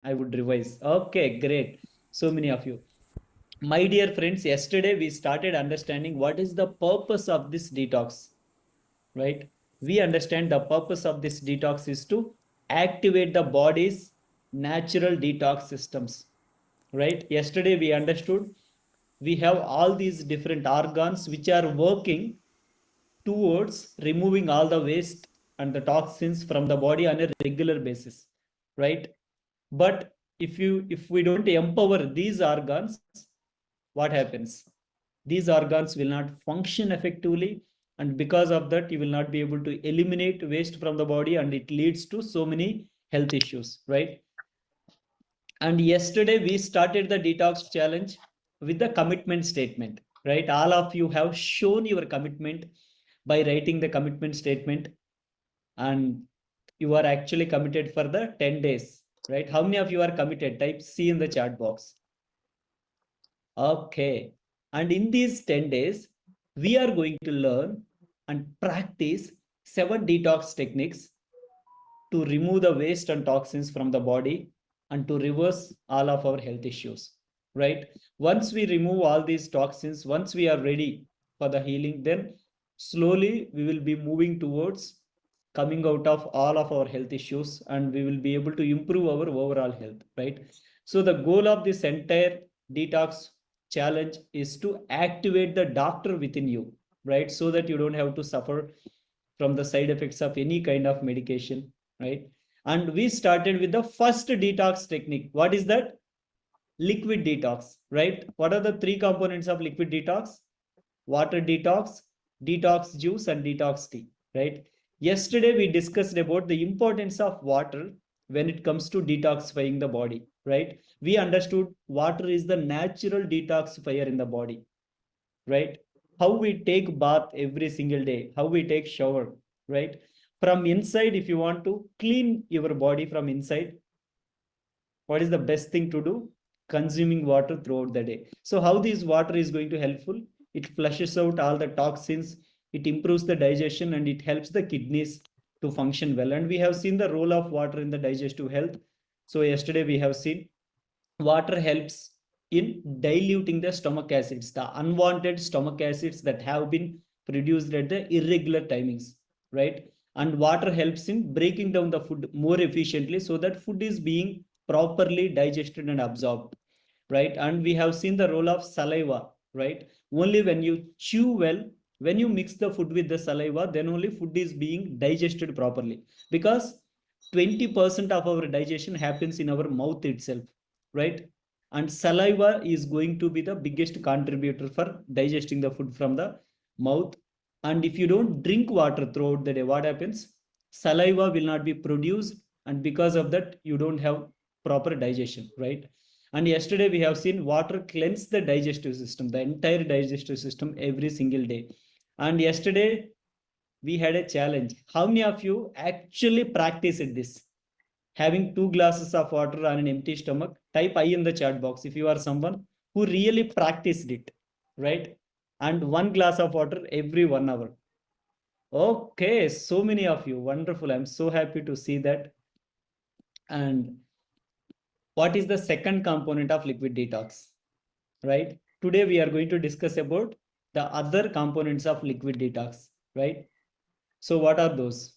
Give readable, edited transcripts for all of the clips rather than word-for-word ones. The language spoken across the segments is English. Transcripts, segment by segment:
I would revise. Okay, great. So many of you. My dear friends, yesterday we started understanding what is the purpose of this detox, right? We understand the purpose of this detox is to activate the body's natural detox systems, right? Yesterday we understood we have all these different organs which are working towards removing all the waste and the toxins from the body on a regular basis, right? But if we don't empower these organs, what happens? These organs will not function effectively, and because of that you will not be able to eliminate waste from the body, and it leads to so many health issues, right? And yesterday we started the detox challenge with the commitment statement, right? All of you have shown your commitment by writing the commitment statement, and you are actually committed for the 10 days, right? How many of you are committed? Type C in the chat box. Okay. And in these 10 days, we are going to learn and practice 7 detox techniques to remove the waste and toxins from the body and to reverse all of our health issues, right? Once we remove all these toxins, once we are ready for the healing, then slowly we will be moving towards coming out of all of our health issues, and we will be able to improve our overall health, right? So the goal of this entire detox challenge is to activate the doctor within you, right? So that you don't have to suffer from the side effects of any kind of medication, right? And we started with the first detox technique. What is that? Liquid detox, right? What are the three components of liquid detox? Water detox, detox juice, and detox tea, right? Yesterday we discussed about the importance of water when it comes to detoxifying the body, right? We understood water is the natural detoxifier in the body, right? How we take bath every single day, how we take shower, right? From inside, if you want to clean your body from inside, what is the best thing to do? Consuming water throughout the day. So how this water is going to helpful? It flushes out all the toxins, it improves the digestion, and it helps the kidneys to function well. And we have seen the role of water in the digestive health. So yesterday we have seen water helps in diluting the stomach acids, the unwanted stomach acids that have been produced at the irregular timings, right? And water helps in breaking down the food more efficiently so that food is being properly digested and absorbed, right? And we have seen the role of saliva, right? Only when you chew well, when you mix the food with the saliva, then only food is being digested properly, because 20% of our digestion happens in our mouth itself, right? And saliva is going to be the biggest contributor for digesting the food from the mouth. And if you don't drink water throughout the day, what happens? Saliva will not be produced, and because of that you don't have proper digestion, right? And yesterday we have seen water cleanse the digestive system, the entire digestive system every single day. And yesterday we had a challenge. How many of you actually practiced this? Having 2 glasses of water on an empty stomach? Type I in the chat box if you are someone who really practiced it, right? And 1 glass of water every 1 hour. Okay, so many of you. Wonderful. I'm so happy to see that. And what is the second component of liquid detox, right? Today we are going to discuss about the other components of liquid detox, right? So what are those?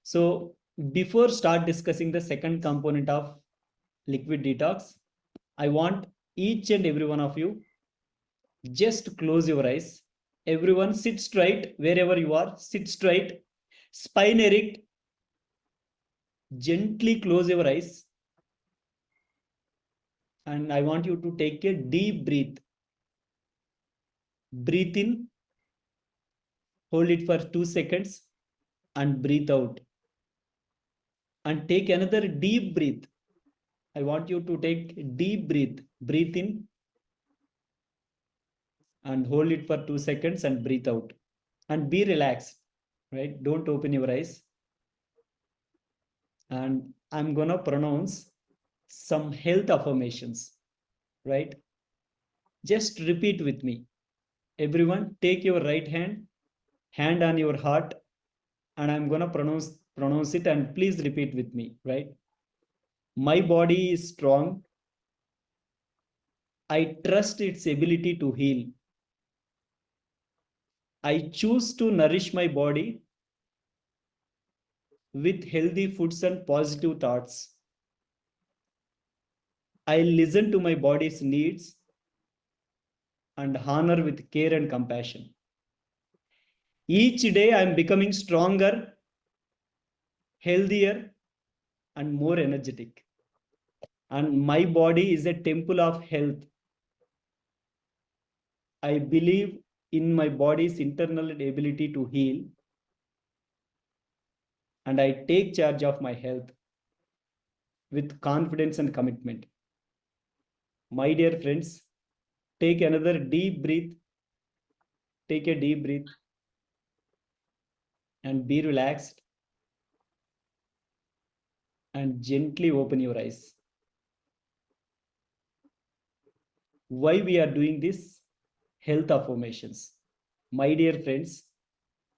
So before start discussing the second component of liquid detox, I want each and every one of you just close your eyes. Everyone sit straight wherever you are. Sit straight, spine erect, gently close your eyes. And I want you to take a deep breath. Breathe in, hold it for 2 seconds, and breathe out. And take another deep breath. I want you to take a deep breath. Breathe in and hold it for 2 seconds and breathe out. And be relaxed, right? Don't open your eyes. And I'm gonna pronounce some health affirmations, right? Just repeat with me. Everyone, take your right hand on your heart, and I'm gonna pronounce it, and please repeat with me, right? My body is strong. I trust its ability to heal. I choose to nourish my body with healthy foods and positive thoughts. I listen to my body's needs and honor with care and compassion. Each day I am becoming stronger, healthier, and more energetic. And my body is a temple of health. I believe in my body's internal ability to heal, and I take charge of my health with confidence and commitment. My dear friends, take another deep breath, take a deep breath and be relaxed and gently open your eyes. Why we are doing this? Health affirmations. My dear friends,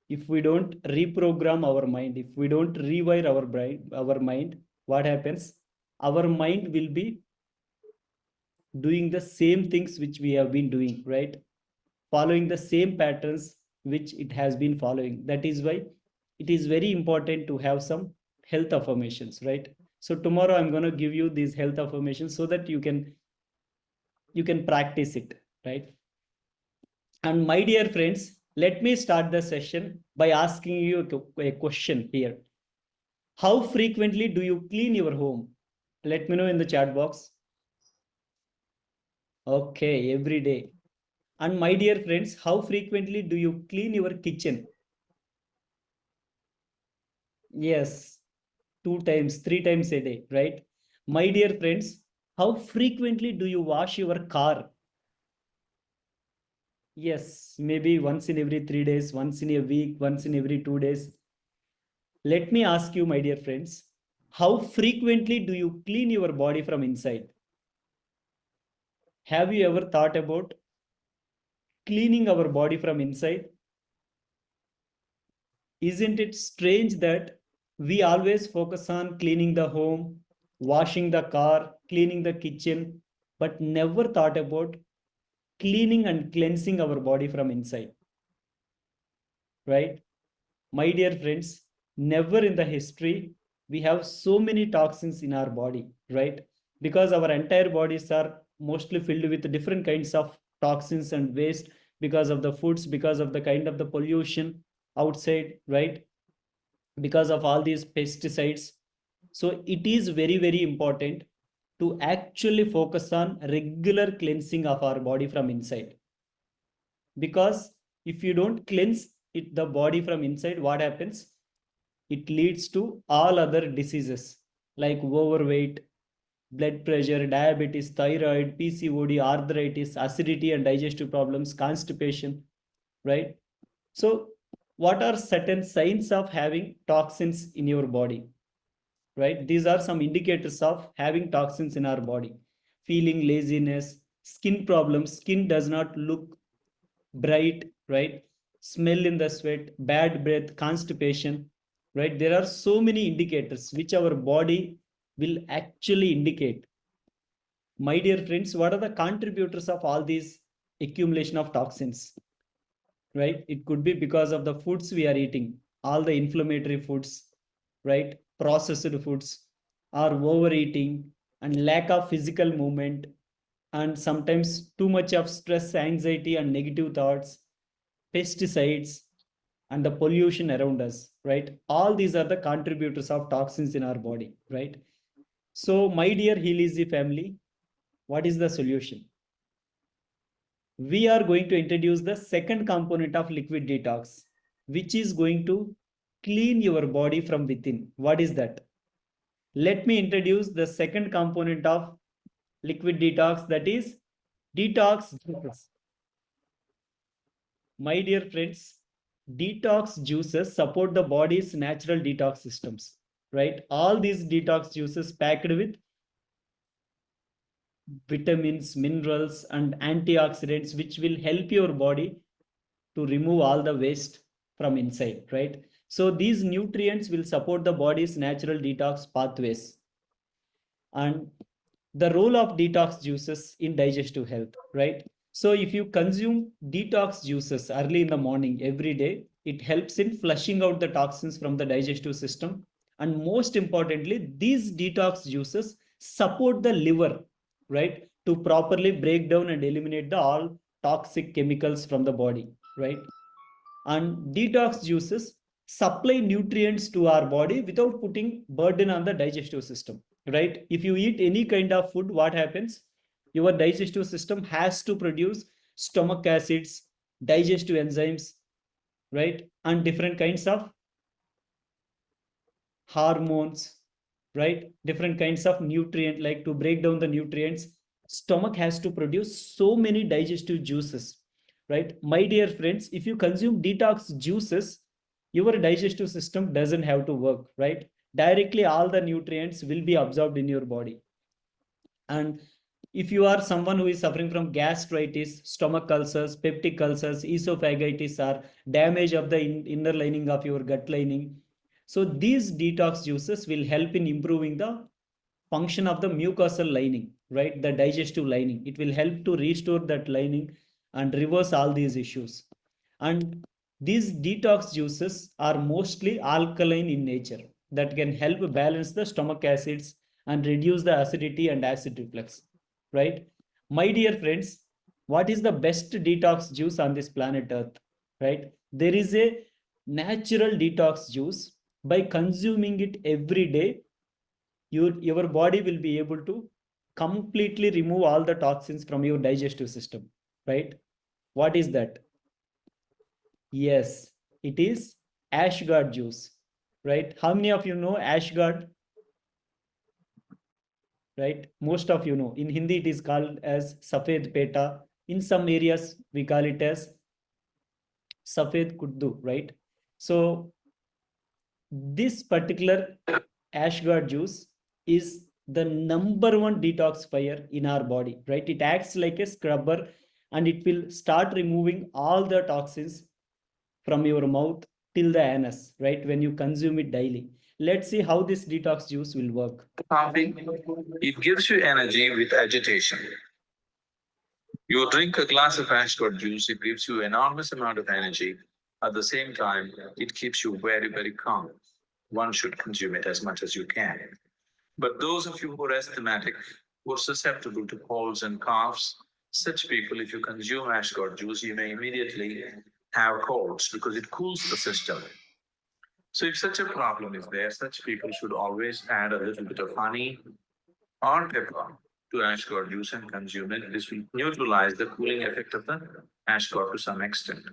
if we don't reprogram our mind, if we don't rewire our brain, our mind, what happens? Our mind will be doing the same things which we have been doing, right? Following the same patterns which it has been following. That is why it is very important to have some health affirmations, right? So tomorrow I'm going to give you these health affirmations so that you can practice it, right? And my dear friends, let me start the session by asking you a question here. How frequently do you clean your home? Let me know in the chat box. Okay, every day. And my dear friends, how frequently do you clean your kitchen? Yes, 2 times, 3 times a day, right? My dear friends, how frequently do you wash your car? Yes, maybe once in every 3 days, once in a week, once in every 2 days. Let me ask you, my dear friends, how frequently do you clean your body from inside? Have you ever thought about cleaning our body from inside? Isn't it strange that we always focus on cleaning the home, washing the car, cleaning the kitchen, but never thought about cleaning and cleansing our body from inside, right? My dear friends, never in the history we have so many toxins in our body, right? Because our entire bodies are mostly filled with different kinds of toxins and waste because of the foods, because of the kind of the pollution outside, right? Because of all these pesticides. So it is very, very important to actually focus on regular cleansing of our body from inside. Because if you don't cleanse it, the body from inside, what happens? It leads to all other diseases like overweight, blood pressure, diabetes, thyroid, PCOD, arthritis, acidity and digestive problems, constipation, right? So, what are certain signs of having toxins in your body, right? These are some indicators of having toxins in our body. Feeling laziness, skin problems, skin does not look bright, right? Smell in the sweat, bad breath, constipation, right? There are so many indicators which our body will actually indicate. My dear friends, what are the contributors of all these accumulation of toxins, right? It could be because of the foods we are eating, all the inflammatory foods, right? Processed foods, or overeating, and lack of physical movement, and sometimes too much of stress, anxiety, and negative thoughts, pesticides, and the pollution around us, right? All these are the contributors of toxins in our body, right? So, my dear Heal Easy family, what is the solution? We are going to introduce the second component of liquid detox, which is going to clean your body from within. What is that? Let me introduce the second component of liquid detox, that is detox juices. My dear friends, detox juices support the body's natural detox systems, right? All these detox juices packed with vitamins, minerals, and antioxidants, which will help your body to remove all the waste from inside, right? So these nutrients will support the body's natural detox pathways. and the role of detox juices in digestive health, right? So if you consume detox juices early in the morning every day, it helps in flushing out the toxins from the digestive system. And most importantly, these detox juices support the liver, right, to properly break down and eliminate the all toxic chemicals from the body, right? And detox juices supply nutrients to our body without putting burden on the digestive system, right? If you eat any kind of food, what happens? Your digestive system has to produce stomach acids, digestive enzymes, right, and different kinds of hormones, right, different kinds of nutrient, like to break down the nutrients, stomach has to produce so many digestive juices, right? My dear friends, if you consume detox juices, your digestive system doesn't have to work, right? Directly all the nutrients will be absorbed in your body. And if you are someone who is suffering from gastritis, stomach ulcers, peptic ulcers, esophagitis, or damage of the inner lining of your gut lining, so these detox juices will help in improving the function of the mucosal lining, right? The digestive lining. It will help to restore that lining and reverse all these issues. And these detox juices are mostly alkaline in nature that can help balance the stomach acids and reduce the acidity and acid reflux, right? My dear friends, what is the best detox juice on this planet Earth, right? There is a natural detox juice. By consuming it every day, your body will be able to completely remove all the toxins from your digestive system, right? What is that? Yes, it is ashgard juice, right? How many of you know ashgard, right? Most of you know. In Hindi, it is called as safed peta. In some areas, we call it as safed kuddu, right? So this particular ashgard juice is the number one detoxifier in our body, right? It acts like a scrubber and it will start removing all the toxins from your mouth till the anus, right? When you consume it daily. Let's see how this detox juice will work. Coffee, it gives you energy with agitation. You drink a glass of ashcot juice, it gives you enormous amount of energy. At the same time, it keeps you very, very calm. One should consume it as much as you can. But those of you who are asthmatic, who are susceptible to colds and coughs, such people, if you consume ashcot juice, you may immediately have colds because it cools the system. So if such a problem is there, such people should always add a little bit of honey or pepper to ashgard juice and consume it. This will neutralize the cooling effect of the ashgard to some extent.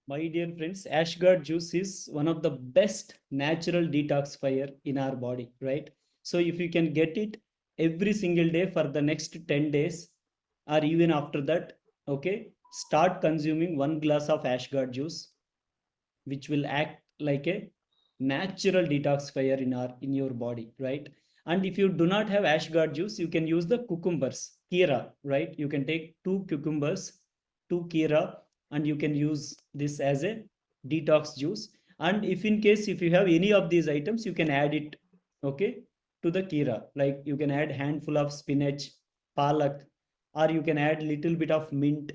My dear friends, ashgard juice is one of the best natural detoxifier in our body, right? So if you can get it every single day for the next 10 days or even after that, okay, start consuming 1 glass of ashgard juice, which will act like a natural detoxifier in your body, right? And if you do not have ashgard juice, you can use the cucumbers, kira, right? You can take two cucumbers, two kira, and you can use this as a detox juice. And if in case if you have any of these items, you can add it, okay, to the kira. Like you can add handful of spinach, palak, or you can add little bit of mint,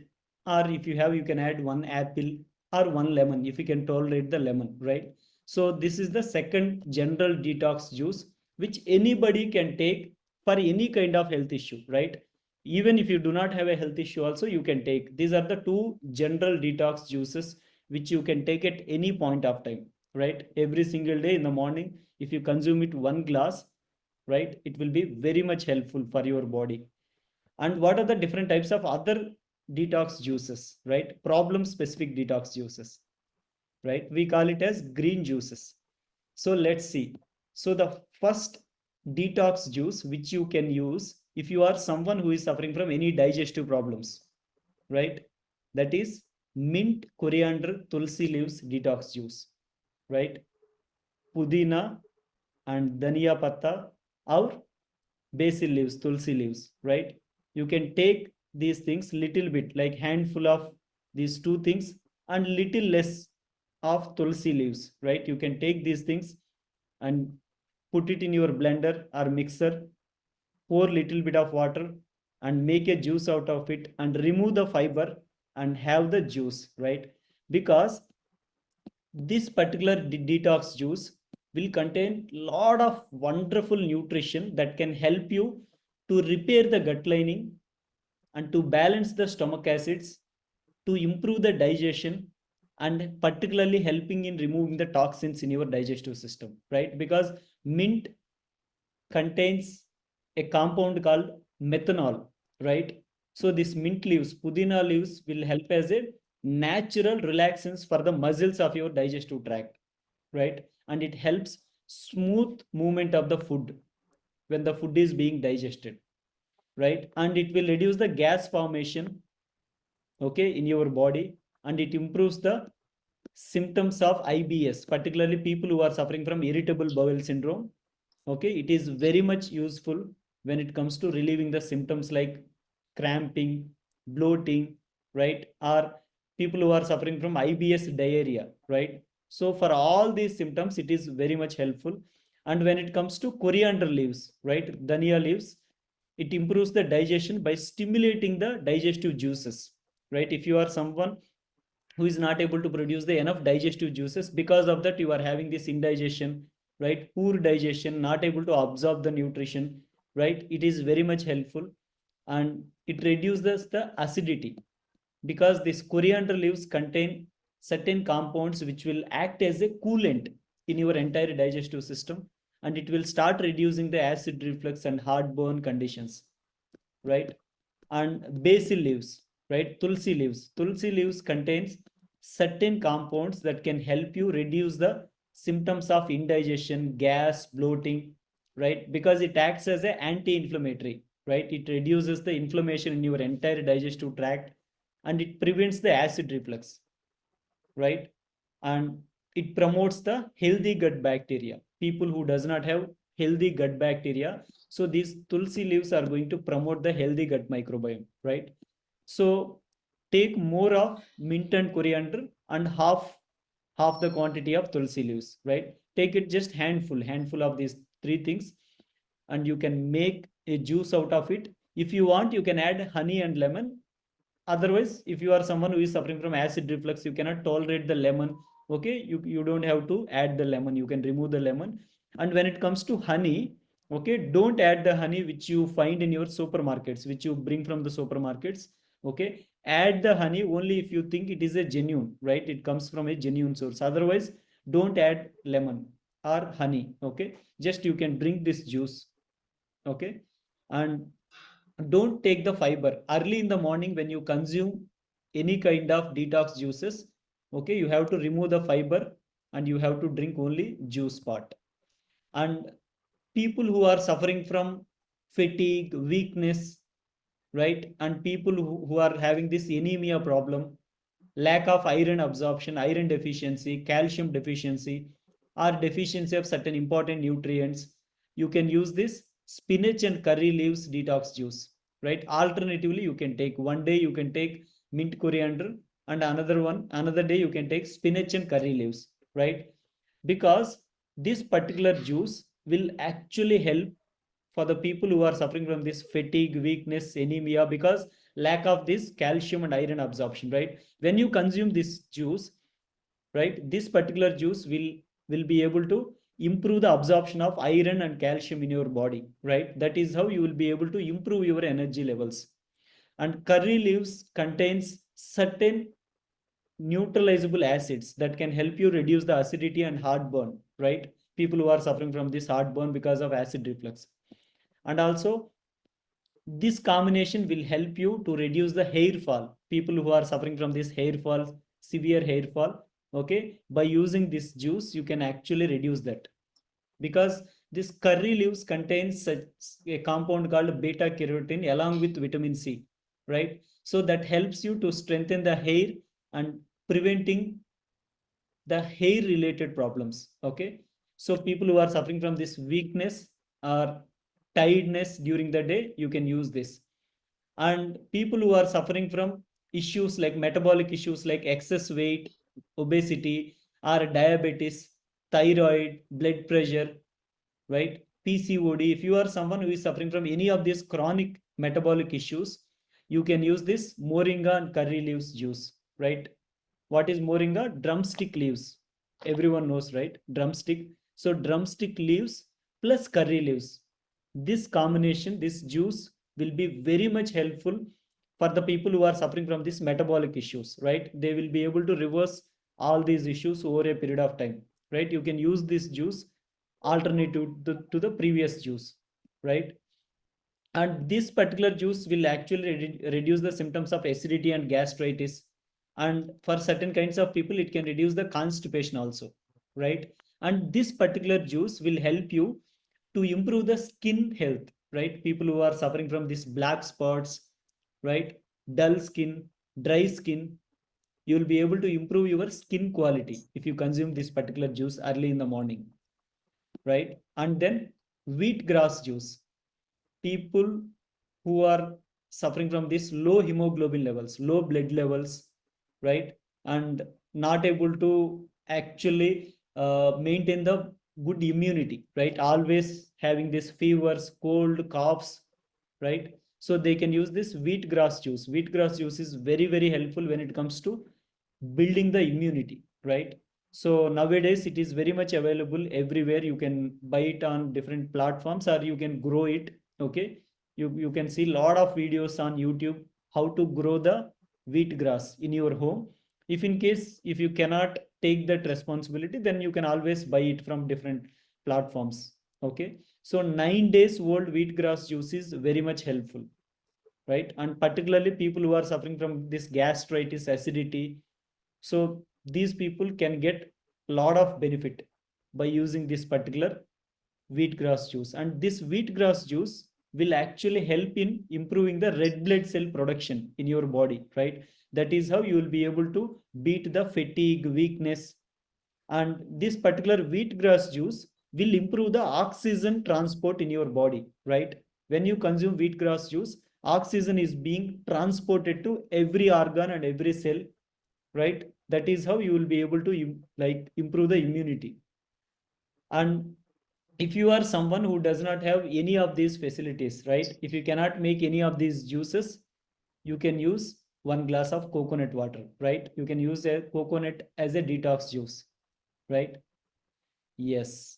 or if you have, you can add one apple or one lemon if you can tolerate the lemon, right? So this is the second general detox juice which anybody can take for any kind of health issue, right? Even if you do not have a health issue also, you can take. These are the two general detox juices which you can take at any point of time, right? Every single day in the morning, if you consume it 1 glass, right, it will be very much helpful for your body. And what are the different types of other detox juices, right? Problem specific detox juices, right? We call it as green juices. So let's see. So the first detox juice which you can use if you are someone who is suffering from any digestive problems, right? That is mint, coriander, tulsi leaves detox juice, right? Pudina and dhania patta or basil leaves, tulsi leaves, right? You can take these things little bit, like handful of these two things and little less of tulsi leaves, right? You can take these things and put it in your blender or mixer, pour little bit of water and make a juice out of it and remove the fiber and have the juice, right? Because this particular detox juice will contain lot of wonderful nutrition that can help you to repair the gut lining and to balance the stomach acids, to improve the digestion, and particularly helping in removing the toxins in your digestive system, right? Because mint contains a compound called methanol, right? So this mint leaves, pudina leaves will help as a natural relaxants for the muscles of your digestive tract, right? And it helps smooth movement of the food when the food is being digested, right? And it will reduce the gas formation, okay, in your body, and it improves the symptoms of IBS, particularly people who are suffering from irritable bowel syndrome. Okay, it is very much useful when it comes to relieving the symptoms like cramping, bloating, right? Or people who are suffering from IBS diarrhea, right? So for all these symptoms, it is very much helpful. And when it comes to coriander leaves, right? Dhania leaves, it improves the digestion by stimulating the digestive juices, right? If you are someone who is not able to produce the enough digestive juices, because of that you are having this indigestion, right? Poor digestion, not able to absorb the nutrition, right? It is very much helpful. And it reduces the acidity, because these coriander leaves contain certain compounds which will act as a coolant in your entire digestive system, and it will start reducing the acid reflux and heartburn conditions, right? And basil leaves, right? Tulsi leaves contains certain compounds that can help you reduce the symptoms of indigestion, gas, bloating, right? Because it acts as an anti-inflammatory, right? It reduces the inflammation in your entire digestive tract, and it prevents the acid reflux, right? And it promotes the healthy gut bacteria. People who does not have healthy gut bacteria, so these tulsi leaves are going to promote the healthy gut microbiome, right? So take more of mint and coriander and half the quantity of tulsi leaves, right? Take it just handful of these three things, and you can make a juice out of it. If you want, you can add honey and lemon. Otherwise, if you are someone who is suffering from acid reflux, you cannot tolerate the lemon, okay, you don't have to add the lemon, you can remove the lemon. And when it comes to honey, okay, don't add the honey which you find in your supermarkets, which you bring from the supermarkets, okay. Add the honey only if you think it is a genuine, right? It comes from a genuine source. Otherwise, don't add lemon or honey, okay. Just you can drink this juice, okay. And don't take the fiber early in the morning when you consume any kind of detox juices, okay. You have to remove the fiber and you have to drink only juice part. And people who are suffering from fatigue, weakness, right? And people who are having this anemia problem, lack of iron absorption, iron deficiency, calcium deficiency, or deficiency of certain important nutrients, you can use this spinach and curry leaves detox juice, right? Alternatively, you can take one day you can take mint, coriander, and another day you can take spinach and curry leaves, right? Because this particular juice will actually help for the people who are suffering from this fatigue, weakness, anemia, because lack of this calcium and iron absorption, right? When you consume this juice, right, this particular juice will be able to improve the absorption of iron and calcium in your body, right? That is how you will be able to improve your energy levels. And curry leaves contains certain neutralizable acids that can help you reduce the acidity and heartburn, right? People who are suffering from this heartburn because of acid reflux. And also, this combination will help you to reduce the hair fall. People who are suffering from this hair fall, severe hair fall, okay, by using this juice, you can actually reduce that. Because this curry leaves contains such a compound called beta carotene along with vitamin C, right? So that helps you to strengthen the hair and preventing the hair related problems. Okay, so people who are suffering from this weakness or tiredness during the day, you can use this. And people who are suffering from issues like metabolic issues like excess weight, obesity, or diabetes, thyroid, blood pressure, right, PCOD, if you are someone who is suffering from any of these chronic metabolic issues, you can use this moringa and curry leaves juice, right? What is moringa? Drumstick leaves. Everyone knows, right? Drumstick. So drumstick leaves plus curry leaves. This combination, this juice will be very much helpful for the people who are suffering from these metabolic issues, right? They will be able to reverse all these issues over a period of time, right? You can use this juice alternative to the previous juice, right? And this particular juice will actually reduce the symptoms of acidity and gastritis, and for certain kinds of people it can reduce the constipation also, right? And this particular juice will help you to improve the skin health, right? People who are suffering from these black spots, right, dull skin, dry skin, you will be able to improve your skin quality if you consume this particular juice early in the morning, right? And then wheatgrass juice, people who are suffering from this low hemoglobin levels, low blood levels, right, and not able to actually maintain the good immunity, right, always having this fevers, cold, coughs, right? So they can use this wheatgrass juice. Wheatgrass juice is very, very helpful when it comes to building the immunity, right? So nowadays it is very much available everywhere. You can buy it on different platforms or you can grow it. Okay, you can see a lot of videos on YouTube how to grow the wheat grass in your home. If in case if you cannot take that responsibility, then you can always buy it from different platforms. Okay, so 9 days old wheatgrass juice is very much helpful, right? And particularly people who are suffering from this gastritis, acidity, so these people can get a lot of benefit by using this particular wheatgrass juice. And this wheatgrass juice will actually help in improving the red blood cell production in your body, right? That is how you will be able to beat the fatigue, weakness. And this particular wheatgrass juice will improve the oxygen transport in your body, right? When you consume wheatgrass juice, oxygen is being transported to every organ and every cell, right? That is how you will be able to like improve the immunity. And if you are someone who does not have any of these facilities, right, if you cannot make any of these juices, you can use 1 glass of coconut water, right? You can use a coconut as a detox juice, right? Yes.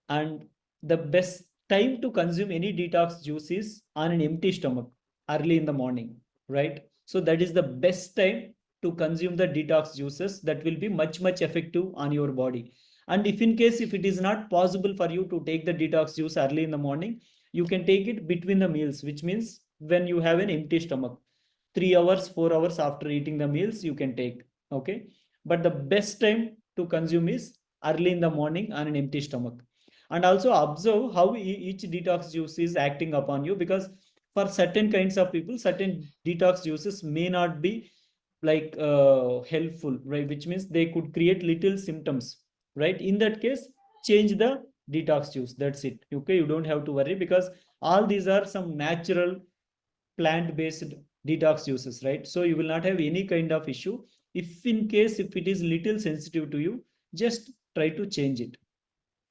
And the best time to consume any detox juice is on an empty stomach, early in the morning, right? So that is the best time to consume the detox juices. That will be much, much effective on your body. And if in case if it is not possible for you to take the detox juice early in the morning, you can take it between the meals, which means when you have an empty stomach, 3 hours, 4 hours after eating the meals, you can take. Okay, but the best time to consume is early in the morning on an empty stomach. And also observe how each detox juice is acting upon you, because for certain kinds of people certain detox juices may not be like helpful, right, which means they could create little symptoms, right? In that case, change the detox juice, that's it. Okay, you don't have to worry, because all these are some natural plant based detox juices, right? So you will not have any kind of issue. If in case if it is little sensitive to you, just try to change it,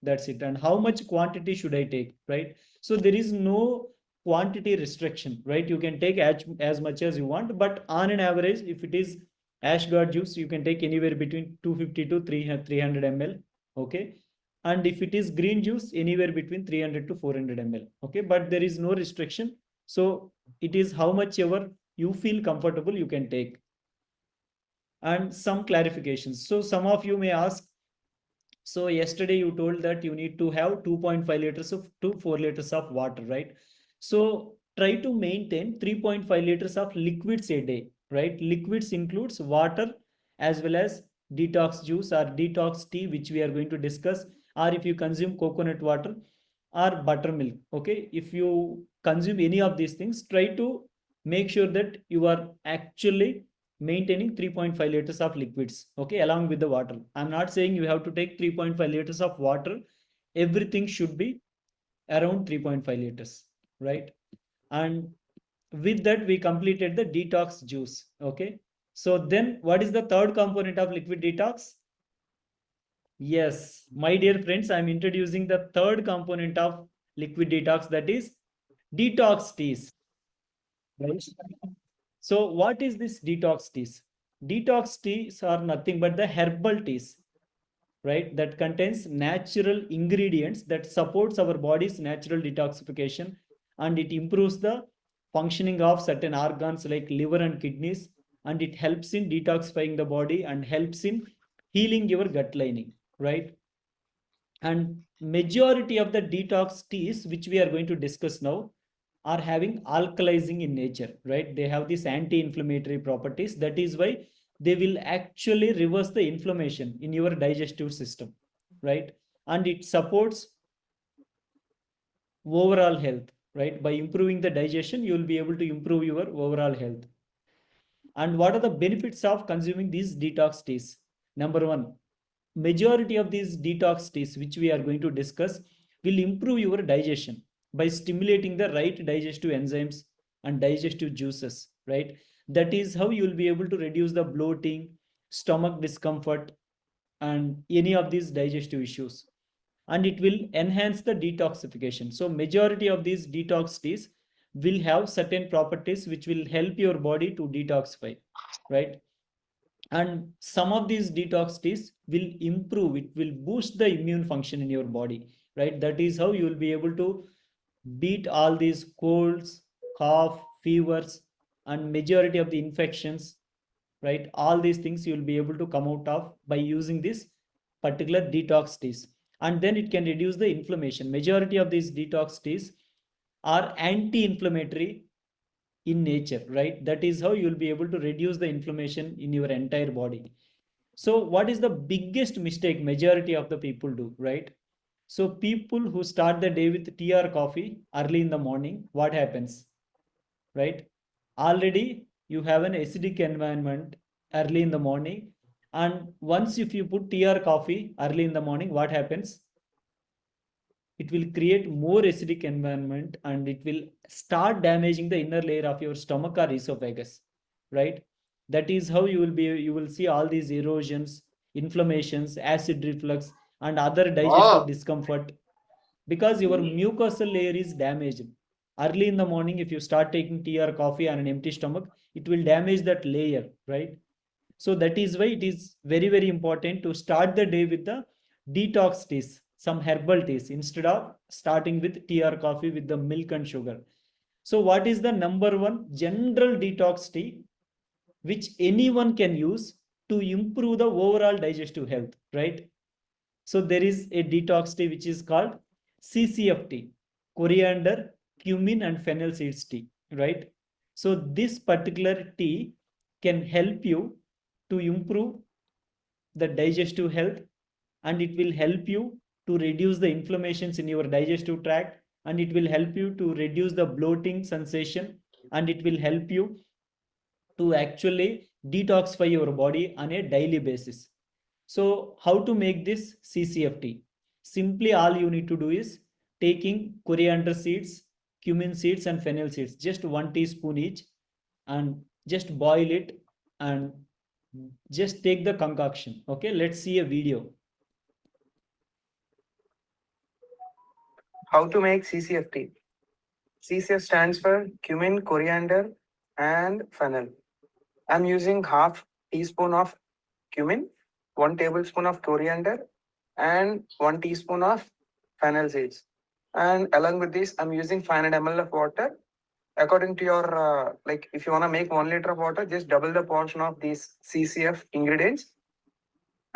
that's it. And how much quantity should I take, right? So there is no quantity restriction, right? You can take as much as you want, but on an average, if it is ashgard juice, you can take anywhere between 250 to 300 ml. Okay, and if it is green juice, anywhere between 300 to 400 ml. Okay, but there is no restriction. So it is how much ever you feel comfortable you can take. And some clarifications. So some of you may ask, so yesterday you told that you need to have 2.5 liters of to 4 liters of water, right? So try to maintain 3.5 liters of liquids a day, right? Liquids includes water as well as detox juice or detox tea, which we are going to discuss, or if you consume coconut water or buttermilk. Okay, if you consume any of these things, try to make sure that you are actually maintaining 3.5 liters of liquids, okay, along with the water. I'm not saying you have to take 3.5 liters of water. Everything should be around 3.5 liters, right? And with that, we completed the detox juice, okay? So then what is the third component of liquid detox? Yes, my dear friends, I'm introducing the third component of liquid detox, that is detox teas. Right? So what is this detox teas? Detox teas are nothing but the herbal teas, right? That contains natural ingredients that supports our body's natural detoxification, and it improves the functioning of certain organs like liver and kidneys, and it helps in detoxifying the body and helps in healing your gut lining, right? And majority of the detox teas which we are going to discuss now are having alkalizing in nature, right? They have these anti-inflammatory properties. That is why they will actually reverse the inflammation in your digestive system, right? And it supports overall health, right? By improving the digestion, you will be able to improve your overall health. And what are the benefits of consuming these detox teas? Number one, majority of these detox teas which we are going to discuss will improve your digestion by stimulating the right digestive enzymes and digestive juices, right? That is how you will be able to reduce the bloating, stomach discomfort, and any of these digestive issues, and it will enhance the detoxification. So majority of these detox teas will have certain properties which will help your body to detoxify, right? And some of these detox teas will improve, it will boost the immune function in your body, right? That is how you will be able to beat all these colds, cough, fevers, and majority of the infections, right? All these things you will be able to come out of by using this particular detox teas. And then it can reduce the inflammation. Majority of these detox teas are anti-inflammatory in nature, right? That is how you will be able to reduce the inflammation in your entire body. So what is the biggest mistake majority of the people do, right? So people who start the day with tea or coffee early in the morning, what happens, right? Already you have an acidic environment early in the morning, and once if you put tea or coffee early in the morning, what happens? It will create more acidic environment, and it will start damaging the inner layer of your stomach or esophagus, right? That is how you will see all these erosions, inflammations, acid reflux, and other digestive discomfort, because your mucosal layer is damaged early in the morning. If you start taking tea or coffee on an empty stomach, it will damage that layer, right? So that is why it is very very important to start the day with the detox teas, some herbal teas, instead of starting with tea or coffee with the milk and sugar. So what is the number one general detox tea which anyone can use to improve the overall digestive health, right? So there is a detox tea which is called CCFT, coriander, cumin, and fennel seeds tea, right? So this particular tea can help you to improve the digestive health, and it will help you to reduce the inflammations in your digestive tract, and it will help you to reduce the bloating sensation, and it will help you to actually detoxify your body on a daily basis. So how to make this CCFT? Simply all you need to do is taking coriander seeds, cumin seeds, and fennel seeds, just 1 teaspoon each, and just boil it and just take the concoction. Okay, let's see a video. How to make CCFT? CCF stands for cumin, coriander, and fennel. I'm using half teaspoon of cumin, 1 tablespoon of coriander, and 1 teaspoon of fennel seeds. And along with this, I'm using 500 ml of water. According to your, like, if you want to make 1 liter of water, just double the portion of these CCF ingredients.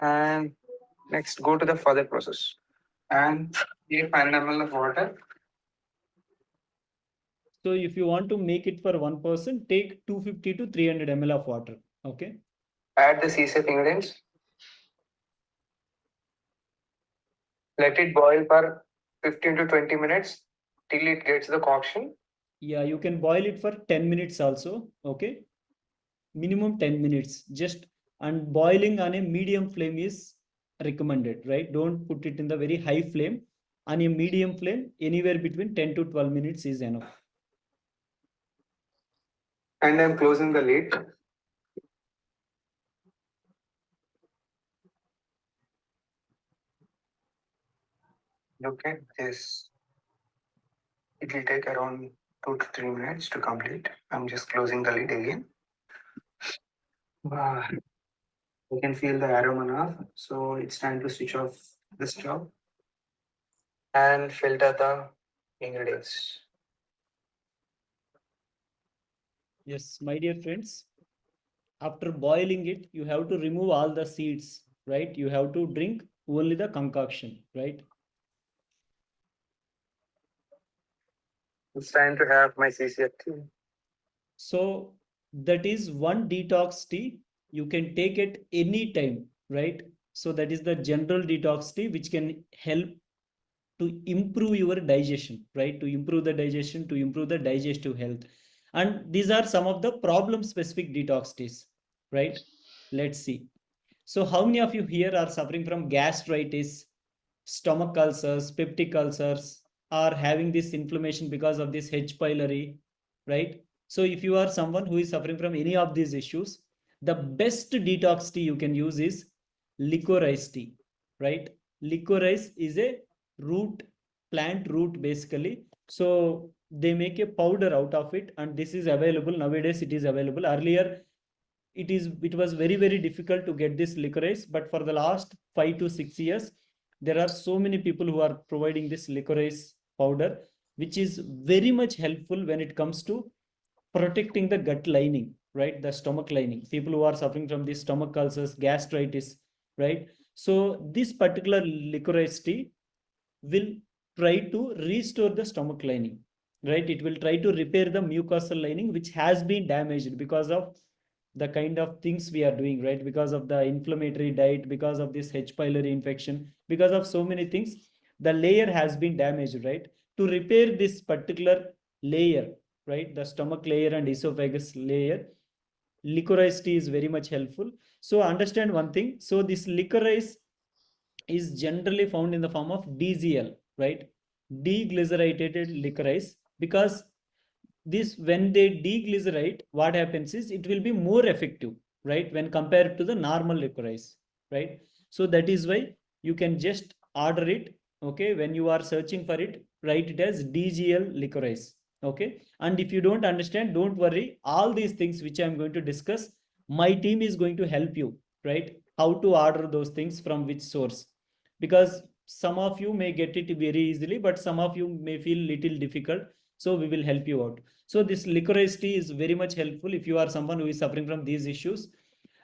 And next, go to the further process. And take 500 ml of water. So if you want to make it for one person, take 250 to 300 ml of water. Okay. Add the CCF ingredients. Let it boil for 15 to 20 minutes till it gets the concoction. Yeah, you can boil it for 10 minutes also. Okay. minimum 10 minutes just, and boiling on a medium flame is recommended, right? Don't put it in the very high flame. On a medium flame, anywhere between 10 to 12 minutes is enough. And I'm closing the lid. Look at this. It will take around 2 to 3 minutes to complete. I'm just closing the lid again. Wow. I can feel the aroma now. So it's time to switch off the stove and filter the ingredients. Yes, my dear friends, after boiling it, you have to remove all the seeds, right? You have to drink only the concoction, right? It's time to have my CCF tea. So that is one detox tea. You can take it any time, right? So that is the general detox tea, which can help to improve your digestion, right? To improve the digestion, to improve the digestive health. And these are some of the problem specific detox teas, right? Let's see. So how many of you here are suffering from gastritis, stomach ulcers, peptic ulcers, are having this inflammation because of this H. pylori, right? So if you are someone who is suffering from any of these issues, the best detox tea you can use is licorice tea, right? Licorice is a root, plant root basically. So they make a powder out of it, and this is available nowadays. It is available. Earlier, it was very difficult to get this licorice, but for the last 5 to 6 years, there are so many people who are providing this licorice powder, which is very much helpful when it comes to protecting the gut lining, right? The stomach lining. People who are suffering from these stomach ulcers, gastritis, right? So this particular licorice tea will try to restore the stomach lining, right? It will try to repair the mucosal lining, which has been damaged because of the kind of things we are doing, right? Because of the inflammatory diet, because of this H. pylori infection, because of so many things, the layer has been damaged, right? To repair this particular layer, right? The stomach layer and esophagus layer, licorice tea is very much helpful. So understand one thing. So this licorice is generally found in the form of DGL, right? Deglycerated licorice, because this, when they deglycerate, what happens is it will be more effective, right, when compared to the normal licorice, right? So that is why you can just order it, okay? When you are searching for it, write it as DGL licorice, okay? And if you don't understand, don't worry. All these things which I'm going to discuss, my team is going to help you, right? How to order those things, from which source, because some of you may get it very easily, but some of you may feel little difficult. So we will help you out. So this licorice tea is very much helpful if you are someone who is suffering from these issues.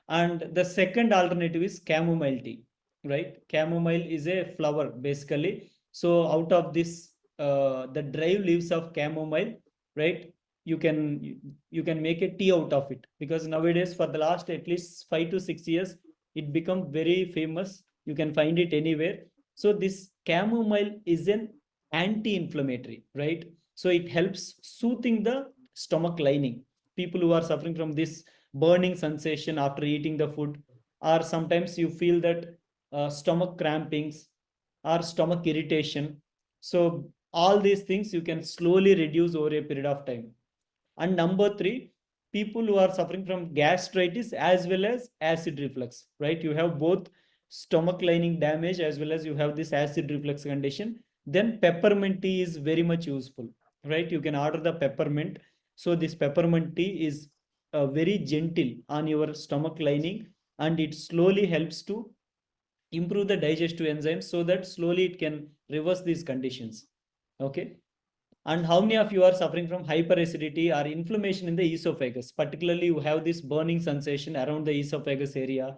And the second alternative is chamomile tea, right? Chamomile is a flower basically. So out of this, the dry leaves of chamomile, right? You can make a tea out of it, because nowadays for the last at least 5 to 6 years, it become very famous. You can find it anywhere. So this chamomile is an anti-inflammatory, right? So it helps soothing the stomach lining. People who are suffering from this burning sensation after eating the food, or sometimes you feel that stomach crampings or stomach irritation. So all these things you can slowly reduce over a period of time. And number three, people who are suffering from gastritis as well as acid reflux, right? You have both stomach lining damage as well as you have this acid reflux condition. Then peppermint tea is very much useful, right? You can order the peppermint. So this peppermint tea is very gentle on your stomach lining, and it slowly helps to improve the digestive enzymes, so that slowly it can reverse these conditions, okay? And how many of you are suffering from hyperacidity or inflammation in the esophagus? Particularly, you have this burning sensation around the esophagus area,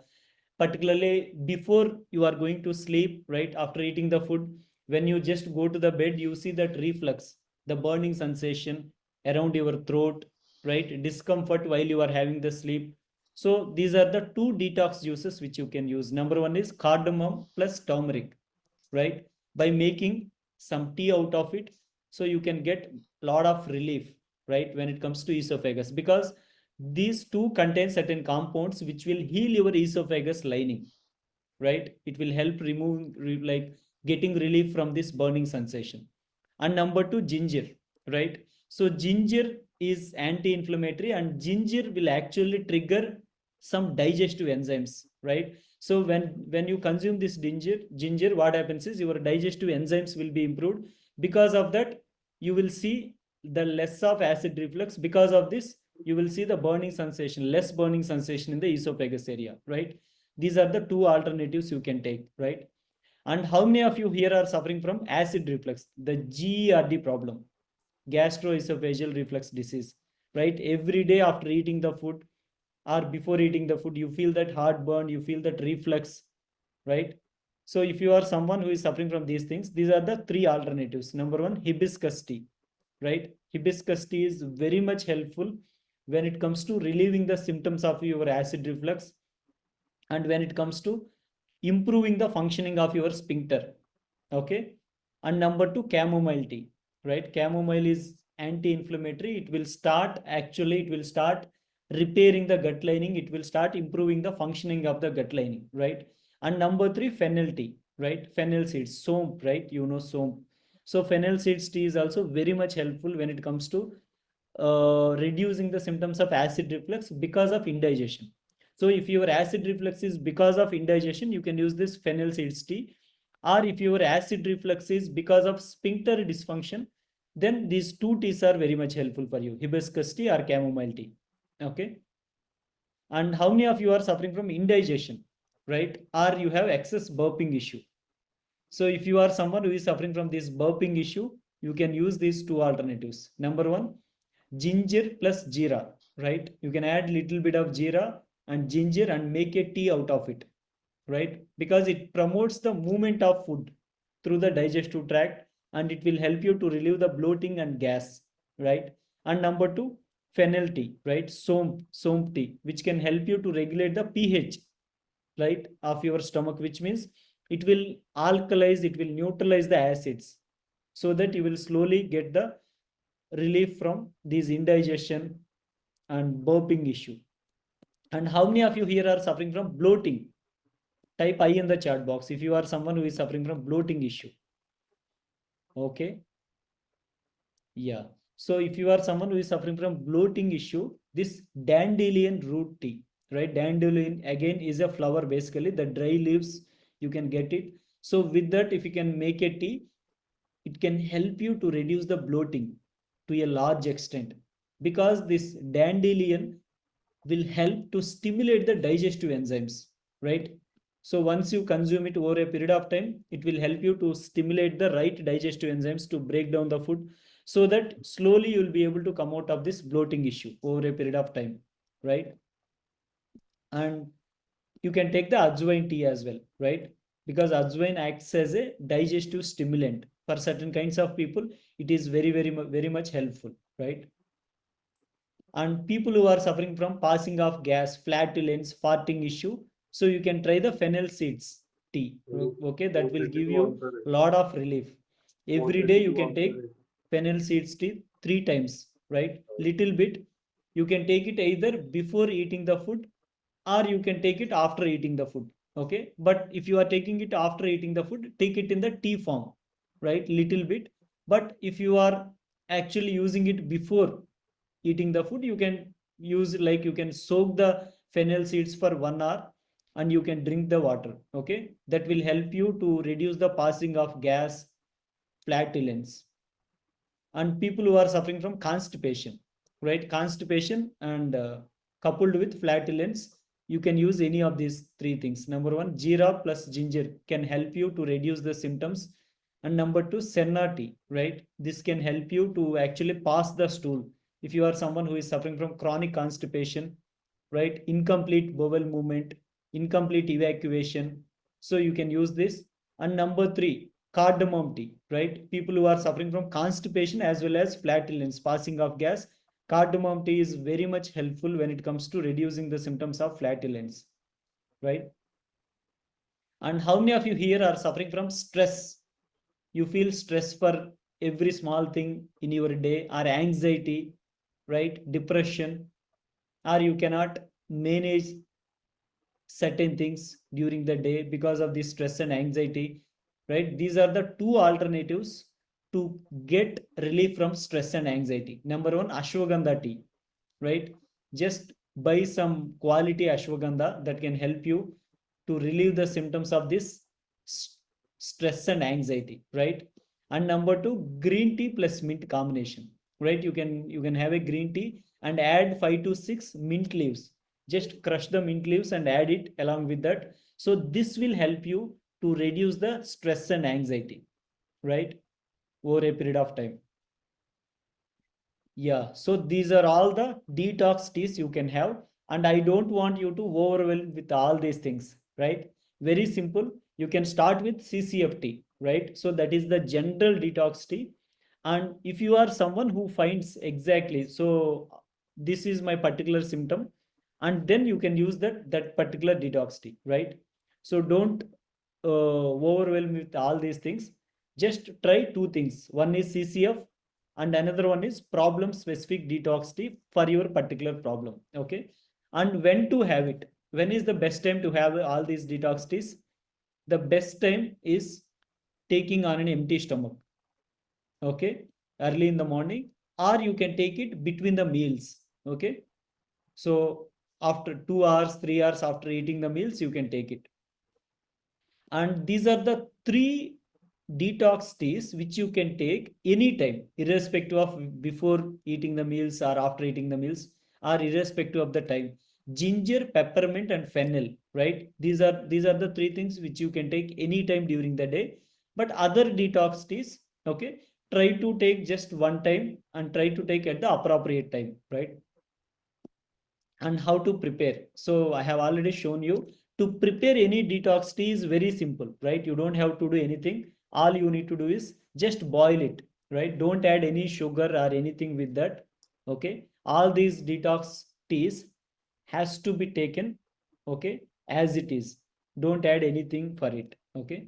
particularly before you are going to sleep, right? After eating the food, when you just go to the bed, you see that reflux, the burning sensation around your throat, right? Discomfort while you are having the sleep. So these are the two detox juices which you can use. Number one is cardamom plus turmeric, right? By making some tea out of it, so you can get a lot of relief, right, when it comes to esophagus. Because These two contain certain compounds which will heal your esophagus lining, right? It will help remove, like getting relief from this burning sensation. And number two, ginger, right? So ginger is anti-inflammatory, and ginger will actually trigger some digestive enzymes, right? So when you consume this ginger, what happens is your digestive enzymes will be improved. Because of that, you will see the less of acid reflux. Because of this, you will see the burning sensation, less burning sensation in the esophagus area, right? These are the two alternatives you can take, right? And how many of you here are suffering from acid reflux, the GERD problem, gastroesophageal reflux disease, right? Every day after eating the food or before eating the food, you feel that heartburn, you feel that reflux, right? So if you are someone who is suffering from these things, these are the three alternatives. Number one, hibiscus tea, right? Hibiscus tea is very much helpful when it comes to relieving the symptoms of your acid reflux, and when it comes to improving the functioning of your sphincter. Okay. And number two, chamomile tea, right? Chamomile is anti-inflammatory. It will start repairing the gut lining. It will start improving the functioning of the gut lining, right? And number three, fennel tea, right? Fennel seeds, somp, right? You know, somp. So fennel seeds tea is also very much helpful when it comes to reducing the symptoms of acid reflux because of indigestion. So if your acid reflux is because of indigestion, you can use this fennel seeds tea. Or if your acid reflux is because of sphincter dysfunction, then these two teas are very much helpful for you, hibiscus tea or chamomile tea. Okay. And how many of you are suffering from indigestion, right? Or you have excess burping issue. So if you are someone who is suffering from this burping issue, you can use these two alternatives. Number one, ginger plus jeera, right? You can add little bit of jeera and ginger and make a tea out of it, right? Because it promotes the movement of food through the digestive tract, and it will help you to relieve the bloating and gas, right? And number two, fennel tea, right? Somp tea, which can help you to regulate the pH, right, of your stomach, which means it will alkalize, it will neutralize the acids, so that you will slowly get the relief from this indigestion and burping issue. And how many of you here are suffering from bloating? Type I in the chat box if you are someone who is suffering from bloating issue. Okay. Yeah. So if you are someone who is suffering from bloating issue, this dandelion root tea, right? Dandelion again is a flower, basically the dry leaves, you can get it. So with that, if you can make a tea, it can help you to reduce the bloating to a large extent, because this dandelion will help to stimulate the digestive enzymes, right? So once you consume it over a period of time, it will help you to stimulate the right digestive enzymes to break down the food, so that slowly you will be able to come out of this bloating issue over a period of time, right? And you can take the ajwain tea as well, right? Because ajwain acts as a digestive stimulant for certain kinds of people. It is very much helpful, right? And people who are suffering from passing of gas, flatulence, farting issue, so you can try the fennel seeds tea. Okay, that will give you a lot of relief. Every day you can take fennel seeds tea 3 times, right? Little bit. You can take it either before eating the food, or you can take it after eating the food. Okay, but if you are taking it after eating the food, take it in the tea form, right? Little bit. But if you are actually using it before eating the food, you can use, like, you can soak the fennel seeds for 1 hour and you can drink the water. Okay, that will help you to reduce the passing of gas, flatulence. And people who are suffering from constipation, right? Constipation and coupled with flatulence, you can use any of these three things. Number one, jeera plus ginger can help you to reduce the symptoms. And number two, senna tea, right? This can help you to actually pass the stool. If you are someone who is suffering from chronic constipation, right? Incomplete bowel movement, incomplete evacuation. So you can use this. And number three, cardamom tea, right? People who are suffering from constipation as well as flatulence, passing of gas, cardamom tea is very much helpful when it comes to reducing the symptoms of flatulence, right? And how many of you here are suffering from stress? You feel stress for every small thing in your day, or anxiety, right? Depression. or you cannot manage certain things during the day because of the stress and anxiety, right? These are the two alternatives to get relief from stress and anxiety. Number one, ashwagandha tea, right? Just buy some quality ashwagandha that can help you to relieve the symptoms of this stress and anxiety, right? And number two, green tea plus mint combination, right? You can have a green tea and add 5 to 6 mint leaves. Just crush the mint leaves and add it along with that. So this will help you to reduce the stress and anxiety, right, over a period of time. Yeah, so these are all the detox teas you can have, and I don't want you to overwhelm with all these things, right? Very simple. You can start with CCFT, right? So that is the general detox tea. And if you are someone who finds exactly, so this is my particular symptom, and then you can use that particular detox tea, right? So don't overwhelm with all these things. Just try two things. One is CCF and another one is problem specific detox tea for your particular problem. Okay. And when to have it? When is the best time to have all these detox teas? The best time is taking on an empty stomach. Okay. Early in the morning, or you can take it between the meals. Okay. So after 2 hours, 3 hours after eating the meals, you can take it. And these are the three detox teas which you can take anytime, irrespective of before eating the meals or after eating the meals, or irrespective of the time. Ginger, peppermint, and fennel, right? These are the three things which you can take anytime during the day. But other detox teas, okay, try to take just one time and try to take at the appropriate time, right? And how to prepare. So I have already shown you to prepare any detox tea is very simple, right? You don't have to do anything. All you need to do is just boil it, right? Don't add any sugar or anything with that. Okay. All these detox teas has to be taken, okay, as it is. Don't add anything for it. Okay.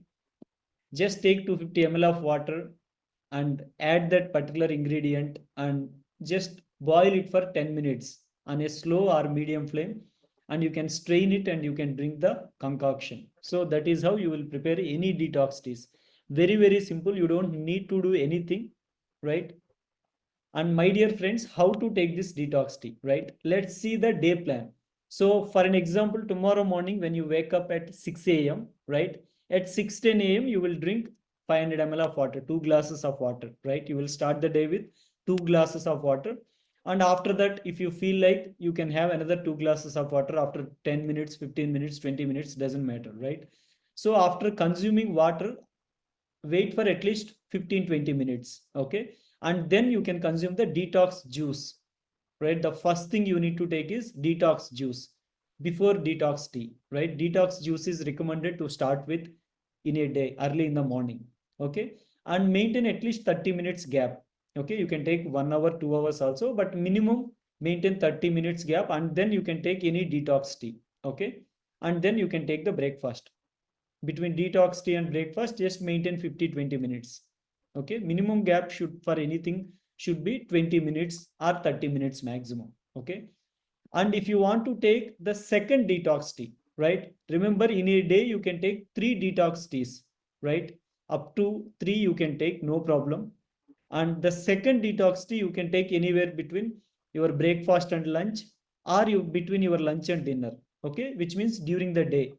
Just take 250 ml of water and add that particular ingredient and just boil it for 10 minutes on a slow or medium flame, and you can strain it and you can drink the concoction. So that is how you will prepare any detox teas. Very, very simple. You don't need to do anything, right? And my dear friends, how to take this detox tea, right? Let's see the day plan. So for an example, tomorrow morning when you wake up at 6 a.m., right? At 6:10 a.m., you will drink 500 ml of water, 2 glasses of water, right? You will start the day with 2 glasses of water. And after that, if you feel like you can have another 2 glasses of water after 10 minutes, 15 minutes, 20 minutes, doesn't matter, right? So after consuming water, wait for at least 15-20 minutes, okay, and then you can consume the detox juice, right? The first thing you need to take is detox juice before detox tea, right? Detox juice is recommended to start with in a day early in the morning, okay, and maintain at least 30 minutes gap. Okay, you can take 1 hour, 2 hours also, but minimum maintain 30 minutes gap, and then you can take any detox tea, okay, and then you can take the breakfast. Between detox tea and breakfast, just maintain 50-20 minutes. Okay, minimum gap should for anything should be 20 minutes or 30 minutes maximum. Okay, and if you want to take the second detox tea, right, remember in a day you can take 3 detox teas, right? Up to 3 you can take, no problem. And the second detox tea you can take anywhere between your breakfast and lunch, or you between your lunch and dinner. Okay, which means during the day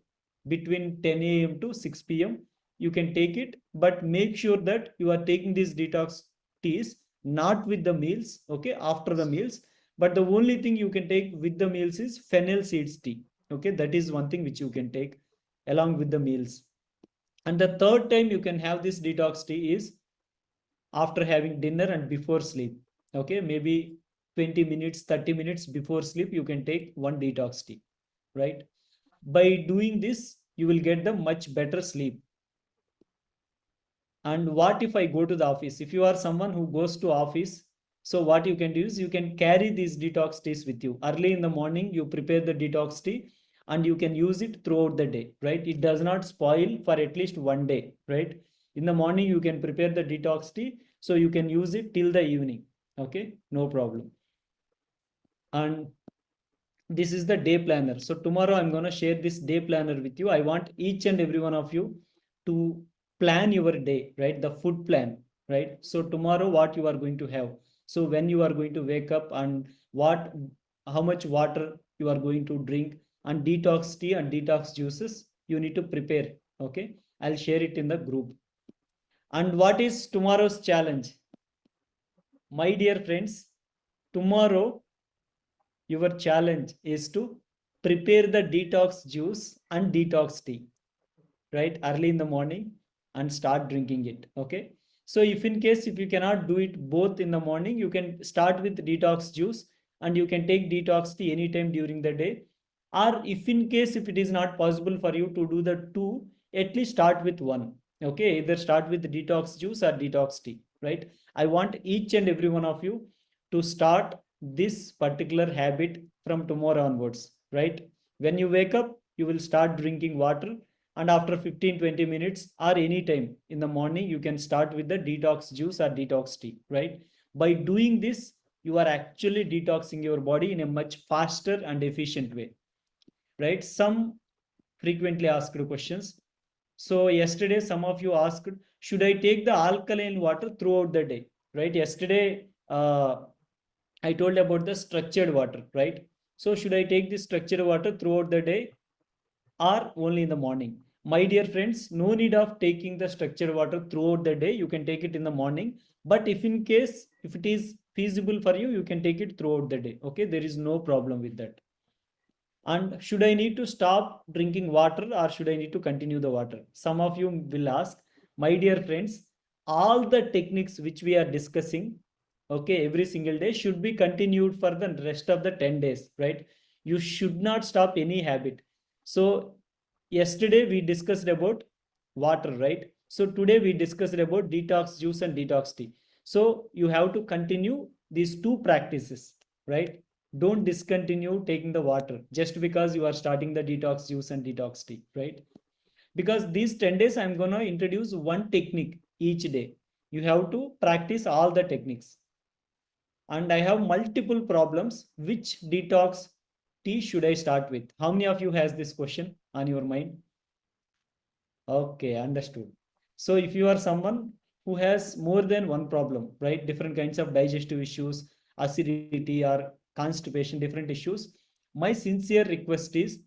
between 10 a.m. to 6 p.m. you can take it, but make sure that you are taking these detox teas not with the meals, okay, after the meals. But the only thing you can take with the meals is fennel seeds tea. Okay, that is one thing which you can take along with the meals. And the third time you can have this detox tea is after having dinner and before sleep. Okay, maybe 20 minutes, 30 minutes before sleep you can take one detox tea, right? By doing this you will get the much better sleep. And what if I go to the office? If you are someone who goes to office, so what you can do is you can carry these detox teas with you. Early in the morning you prepare the detox tea and you can use it throughout the day, right? It does not spoil for at least one day, right? In the morning you can prepare the detox tea, so you can use it till the evening. Okay, no problem. And this is the day planner. So tomorrow I'm going to share this day planner with you. I want each and every one of you to plan your day, right? The food plan, right? So tomorrow what you are going to have, so when you are going to wake up, and what, how much water you are going to drink, and detox tea and detox juices you need to prepare. Okay, I'll share it in the group. And what is tomorrow's challenge? My dear friends, tomorrow your challenge is to prepare the detox juice and detox tea, right, early in the morning, and start drinking it. Okay, so if in case if you cannot do it both in the morning, you can start with detox juice, and you can take detox tea anytime during the day. Or if in case if it is not possible for you to do the two, at least start with one. Okay, either start with detox juice or detox tea, right? I want each and every one of you to start this particular habit from tomorrow onwards, right? When you wake up, you will start drinking water, and after 15-20 minutes or any time in the morning, you can start with the detox juice or detox tea, right? By doing this, you are actually detoxing your body in a much faster and efficient way, right? Some frequently asked questions. So yesterday some of you asked, should I take the alkaline water throughout the day, right? Yesterday I told about the structured water, right? So should I take this structured water throughout the day or only in the morning? My dear friends, no need of taking the structured water throughout the day. You can take it in the morning. But if in case, if it is feasible for you, you can take it throughout the day. Okay, there is no problem with that. And should I need to stop drinking water or should I need to continue the water? Some of you will ask. My dear friends, all the techniques which we are discussing, okay, every single day should be continued for the rest of the 10 days, right? You should not stop any habit. So yesterday we discussed about water, right? So today we discussed about detox juice and detox tea. So you have to continue these two practices, right? Don't discontinue taking the water just because you are starting the detox juice and detox tea, right? Because these 10 days I'm going to introduce one technique each day. You have to practice all the techniques. And I have multiple problems. Which detox tea should I start with? How many of you has this question on your mind? Okay, understood. So if you are someone who has more than one problem, right? Different kinds of digestive issues, acidity or constipation, different issues, my sincere request is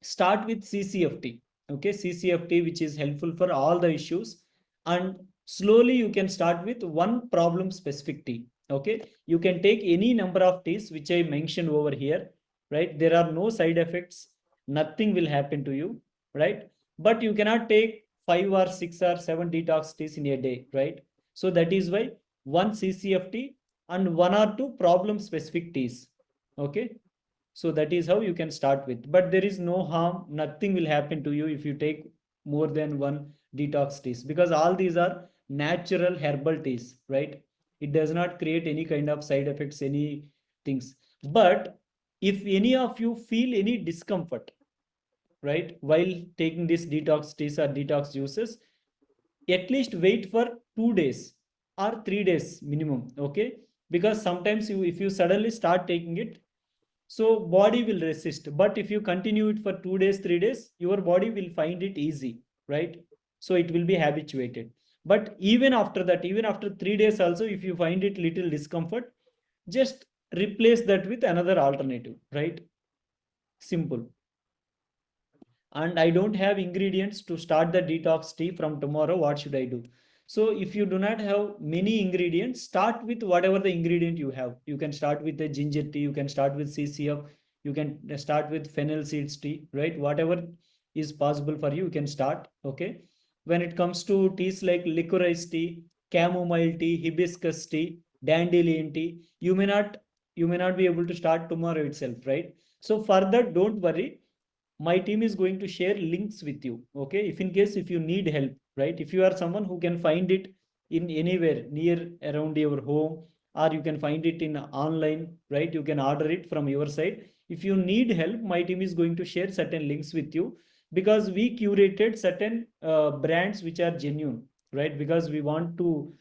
start with CCFT. Okay, CCFT, which is helpful for all the issues, and slowly you can start with one problem specific tea. Okay, you can take any number of teas which I mentioned over here, right? There are no side effects, nothing will happen to you, right? But you cannot take 5 or 6 or 7 detox teas in a day, right? So that is why one CCFT and 1 or 2 problem specific teas. Okay, so that is how you can start with. But there is no harm, nothing will happen to you if you take more than one detox teas, because all these are natural herbal teas, right? It does not create any kind of side effects, any things. But if any of you feel any discomfort, right, while taking this detox teas or detox juices, at least wait for 2 days or 3 days minimum. Okay, because sometimes you, if you suddenly start taking it, so body will resist. But if you continue it for 2 days, 3 days, your body will find it easy, right? So it will be habituated. But even after that, even after 3 days also, if you find it little discomfort, just replace that with another alternative, right? Simple. And I don't have ingredients to start the detox tea from tomorrow. What should I do? So if you do not have many ingredients, start with whatever the ingredient you have. You can start with the ginger tea, you can start with CCF, you can start with fennel seeds tea, right? Whatever is possible for you, you can start. Okay. When it comes to teas like licorice tea, chamomile tea, hibiscus tea, dandelion tea, you may not be able to start tomorrow itself, right? So further, don't worry, my team is going to share links with you. Okay, if in case if you need help, right? If you are someone who can find it in anywhere near around your home, or you can find it in online, right? You can order it from your side. If you need help, my team is going to share certain links with you, because we curated certain brands which are genuine, right? Because we want to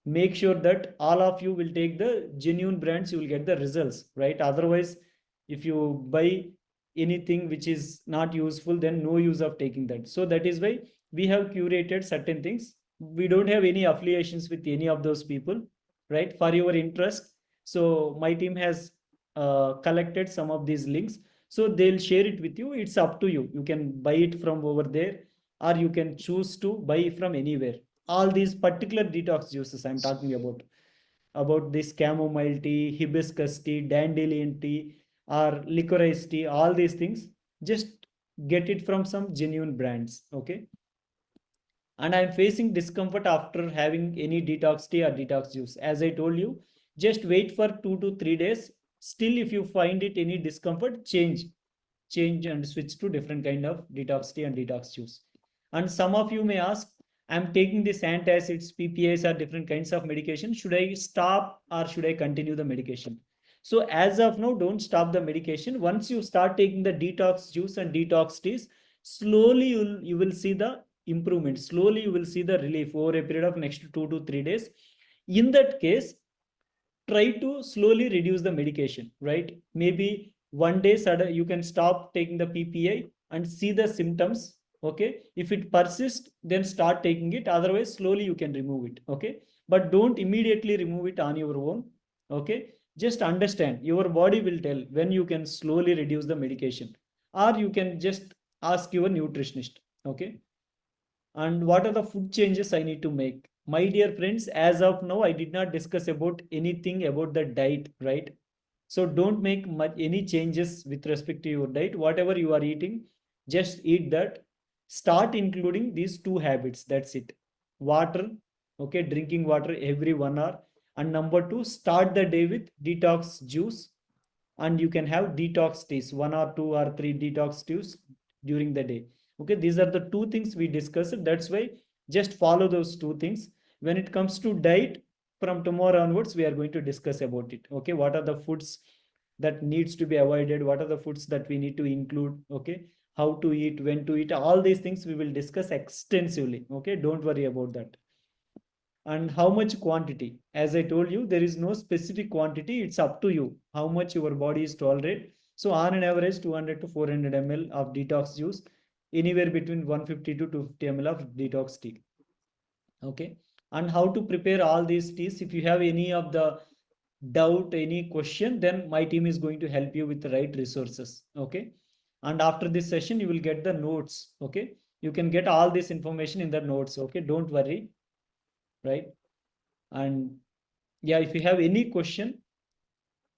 make sure that all of you will take the genuine brands, you will get the results, right? Otherwise If you buy anything which is not useful, then no use of taking that. So that is why we have curated certain things. We don't have any affiliations with any of those people, right? For your interest. So my team has collected some of these links. So they'll share it with you. It's up to you. You can buy it from over there, or you can choose to buy from anywhere. All these particular detox juices I'm talking about this chamomile tea, hibiscus tea, dandelion tea, or licorice tea, all these things, just get it from some genuine brands. Okay. And I'm facing discomfort after having any detox tea or detox juice. As I told you, just wait for 2 to 3 days. Still, if you find it any discomfort, change and switch to different kind of detox tea and detox juice. And some of you may ask, I'm taking this antacids, PPAs, or different kinds of medication. Should I stop or should I continue the medication? So as of now, don't stop the medication. Once you start taking the detox juice and detox teas, slowly you will see the improvement. Slowly you will see the relief over a period of next 2 to 3 days. In that case, try to slowly reduce the medication, right? Maybe one day you can stop taking the PPI and see the symptoms. Okay. If it persists, then start taking it. Otherwise, slowly you can remove it. Okay. But don't immediately remove it on your own. Okay. Just understand your body will tell when you can slowly reduce the medication, or you can just ask your nutritionist. Okay. And what are the food changes I need to make? My dear friends, as of now, I did not discuss about anything about the diet, right? So don't make any changes with respect to your diet. Whatever you are eating, just eat that. Start including these two habits. That's it. Water, okay, drinking water every 1 hour. And number two, start the day with detox juice, and you can have detox teas, 1 or 2 or 3 detox teas during the day. Okay, these are the two things we discussed. That's why just follow those two things. When it comes to diet, from tomorrow onwards we are going to discuss about it. Okay, what are the foods that needs to be avoided, what are the foods that we need to include, okay, how to eat, when to eat, all these things we will discuss extensively. Okay, don't worry about that. And how much quantity, as I told you, there is no specific quantity. It's up to you how much your body is tolerate. So on an average 200 to 400 ml of detox juice, anywhere between 150 to 250 ml of detox tea. Okay. And how to prepare all these teas, if you have any of the doubt, any question, then my team is going to help you with the right resources. Okay. And after this session you will get the notes. Okay, you can get all this information in the notes. Okay, don't worry, right? And yeah, if you have any question,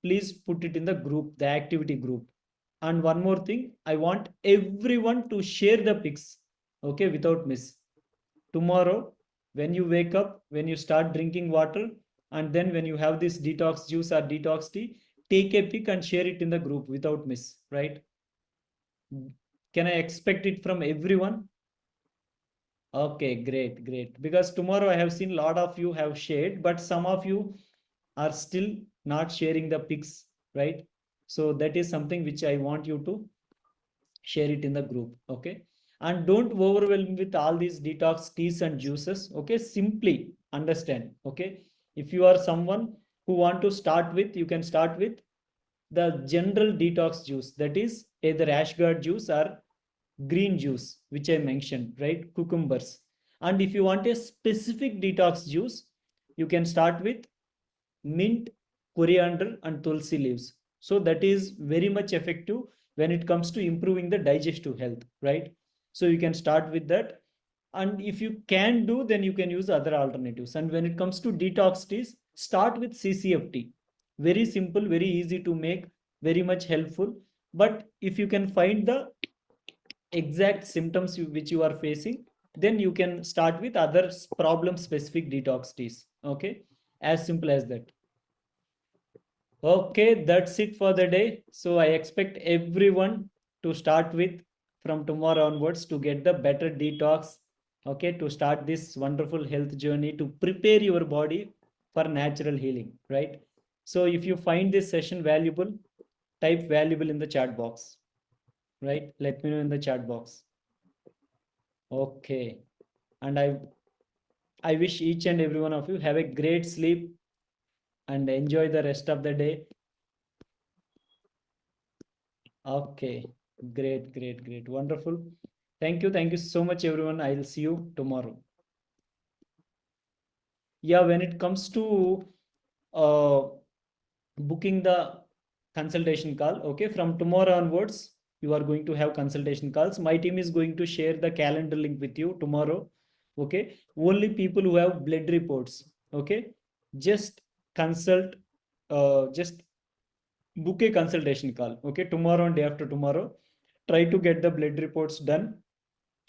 please put it in the group, the activity group. And one more thing, I want everyone to share the pics, okay, without miss. Tomorrow, when you wake up, when you start drinking water, and then when you have this detox juice or detox tea, take a pic and share it in the group without miss, right? Can I expect it from everyone? Okay, great, great. Because tomorrow I have seen a lot of you have shared, but some of you are still not sharing the pics, right? So that is something which I want you to share it in the group. Okay. And don't overwhelm with all these detox teas and juices. Okay. Simply understand. Okay. If you are someone who want to start with, you can start with the general detox juice, that is either ashgard juice or green juice, which I mentioned, right? Cucumbers. And if you want a specific detox juice, you can start with mint, coriander, and tulsi leaves. So that is very much effective when it comes to improving the digestive health, right? So you can start with that. And if you can do, then you can use other alternatives. And when it comes to detox teas, start with CCFT. Very simple, very easy to make, very much helpful. But if you can find the exact symptoms which you are facing, then you can start with other problem specific detox teas. Okay, as simple as that. Okay, that's it for the day. So I expect everyone to start with from tomorrow onwards to get the better detox. Okay, to start this wonderful health journey to prepare your body for natural healing, right? So if you find this session valuable, type valuable in the chat box, right? Let me know in the chat box. Okay. And I wish each and every one of you have a great sleep and enjoy the rest of the day. Okay, great, wonderful. Thank you so much, everyone. I'll see you tomorrow. Yeah, when it comes to uh, booking the consultation call, okay, from tomorrow onwards, you are going to have consultation calls. My team is going to share the calendar link with you tomorrow. Okay, only people who have blood reports, okay, just consult, just book a consultation call, okay, tomorrow and day after tomorrow. Try to get the blood reports done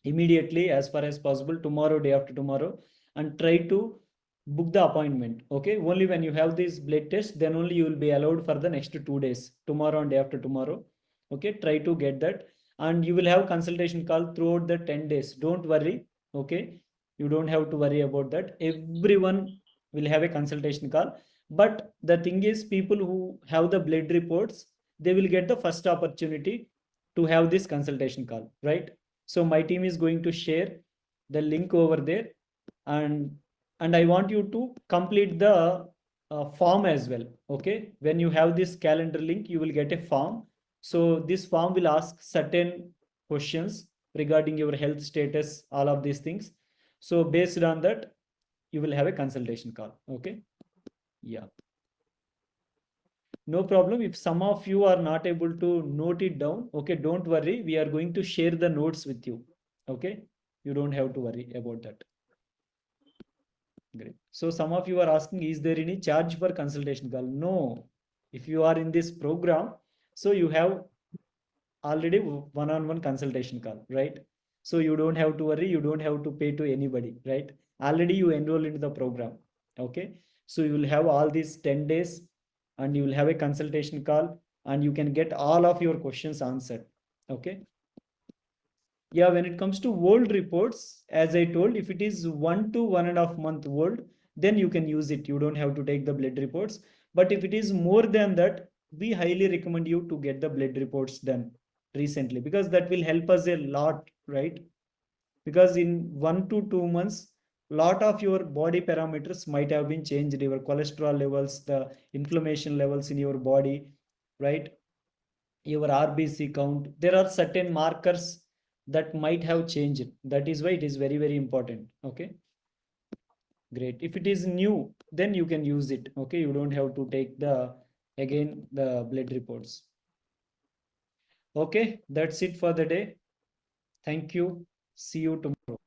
immediately as far as possible, tomorrow, day after tomorrow, and try to book the appointment. Okay, only when you have this blood test, then only you will be allowed for the next 2 days, tomorrow and day after tomorrow. Okay, try to get that, and you will have consultation call throughout the 10 days. Don't worry. Okay, you don't have to worry about that. Everyone will have a consultation call, but the thing is, people who have the blood reports, they will get the first opportunity to have this consultation call, right? So my team is going to share the link over there, and I want you to complete the form as well. Okay, when you have this calendar link, you will get a form. So this form will ask certain questions regarding your health status, all of these things. So based on that, you will have a consultation call. Okay, yeah, no problem. If some of you are not able to note it down, okay, don't worry, we are going to share the notes with you. Okay, you don't have to worry about that. Great. So some of you are asking, is there any charge for consultation call? No. If you are in this program, so you have already one-on-one consultation call, right? So you don't have to worry, you don't have to pay to anybody, right? Already you enroll into the program. Okay. So you will have all these 10 days, and you will have a consultation call, and you can get all of your questions answered. Okay. Yeah, when it comes to old reports, as I told, if it is 1 to 1.5 month old, then you can use it. You don't have to take the blood reports. But if it is more than that, we highly recommend you to get the blood reports done recently, because that will help us a lot, right? Because in 1 to 2 months, lot of your body parameters might have been changed, your cholesterol levels, the inflammation levels in your body, right? Your RBC count, there are certain markers that might have changed. That is why it is very important. Okay, great. If it is new, then you can use it. Okay, you don't have to take the again the blood reports. Okay, that's it for the day. Thank you. See you tomorrow.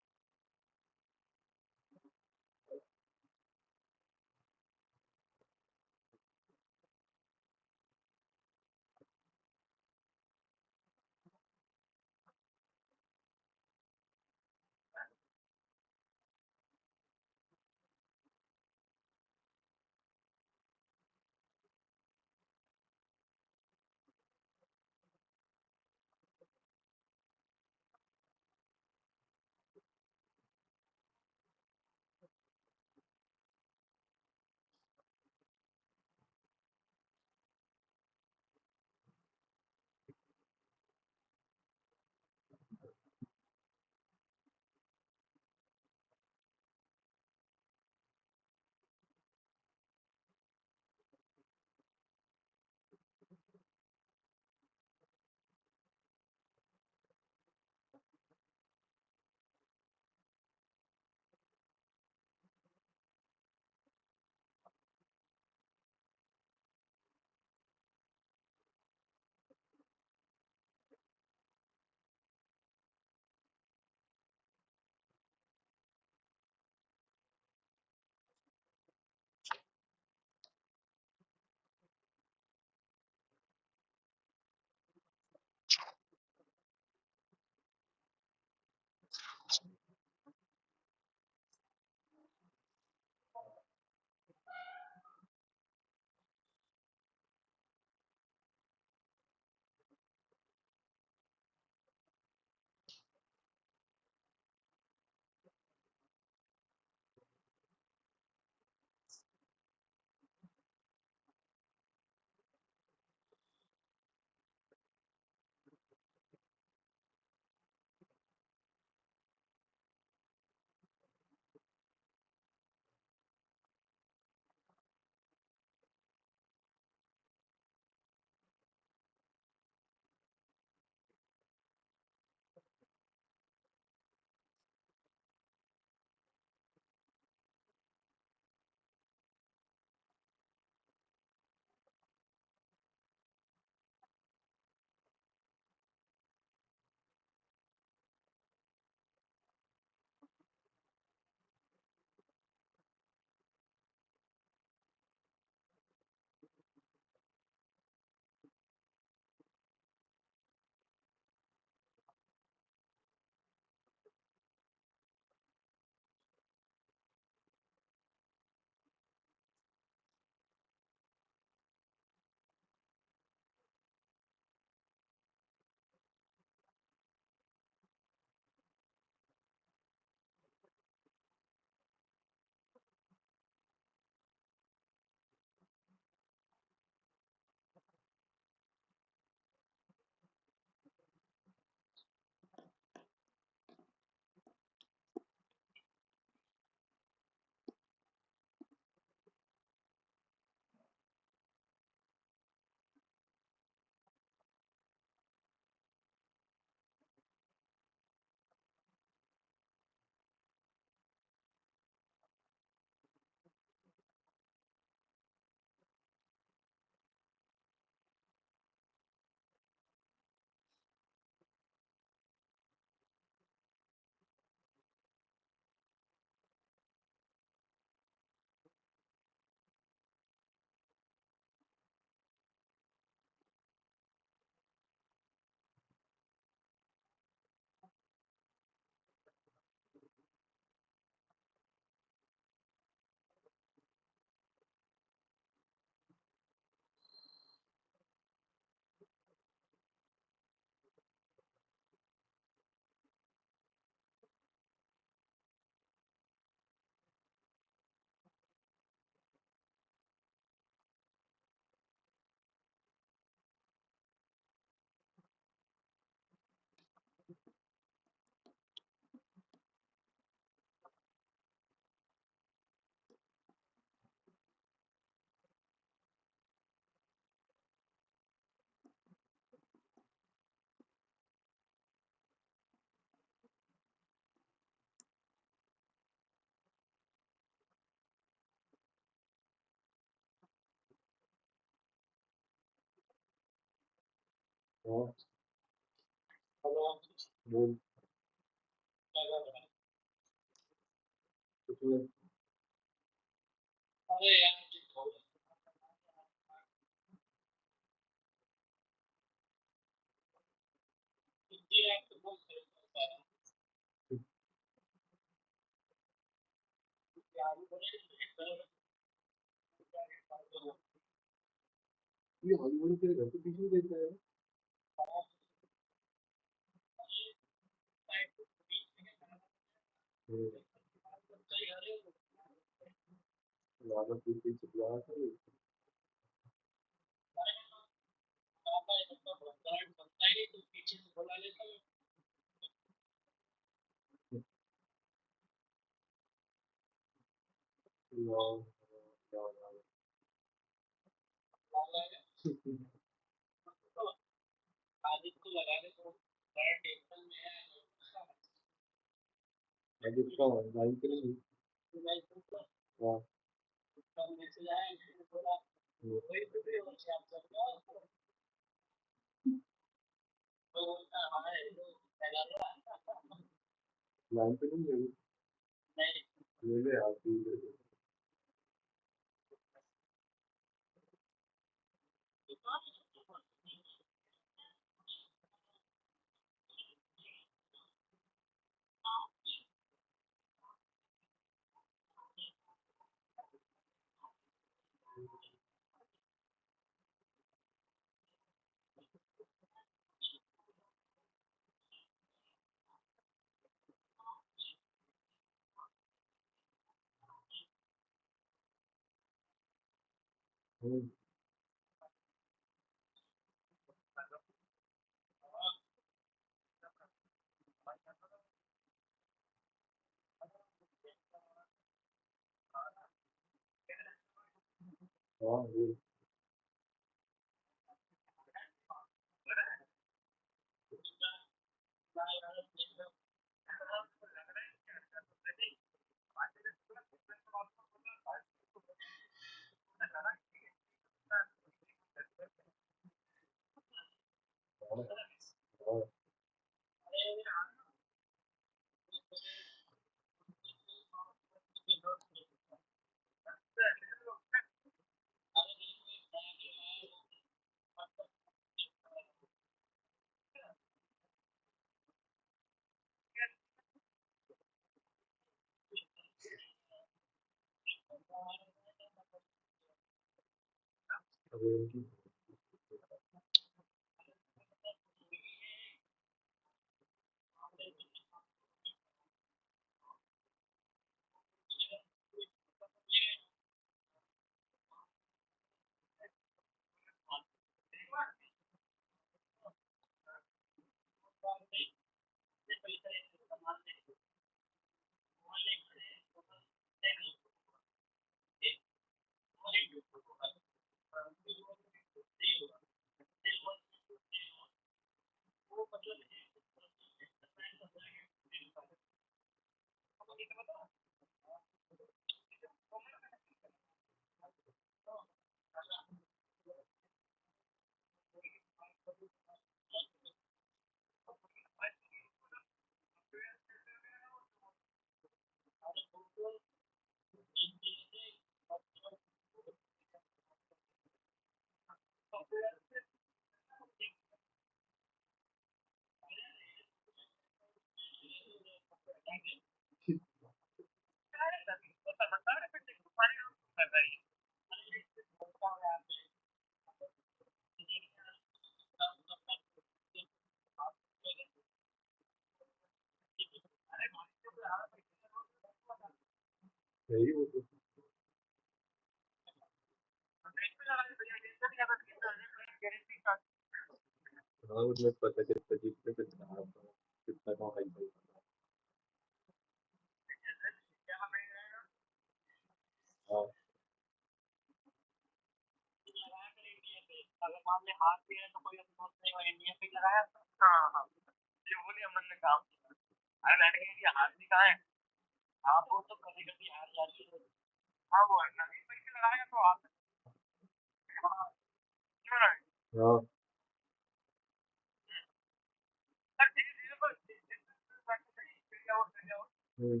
हम्म,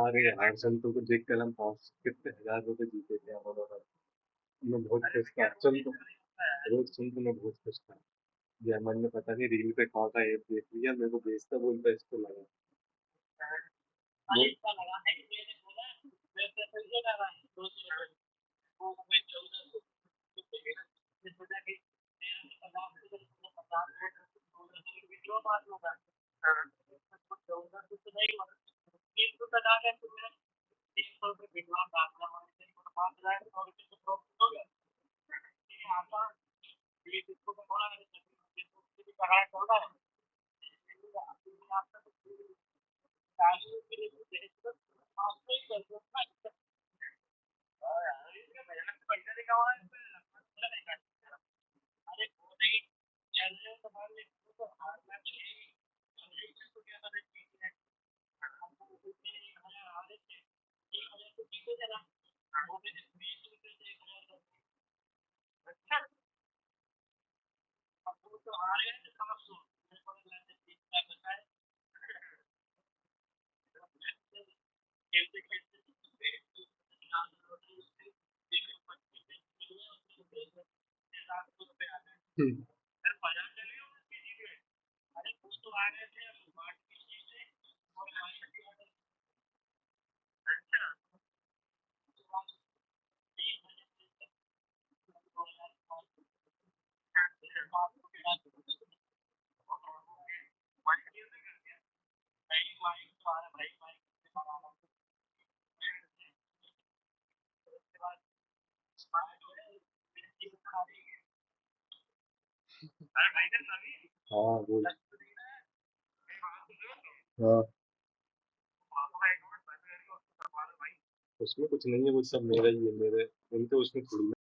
अरे यार संतों को देख कर हम 5 कितने 1000 रुपए जीते थे हम लोग। मैं बहुत खुश था संतों, रोज संतों में बहुत खुश था। ये मन ने पता नहीं रील पे कौन सा ऐप देख लिया, मेरे को बेचता बोलता इसको लगा हम्म, हाँ बोल। हाँ उसमें कुछ नहीं है, वो सब मेरा ही है, मेरे उनके उसमें थोड़ी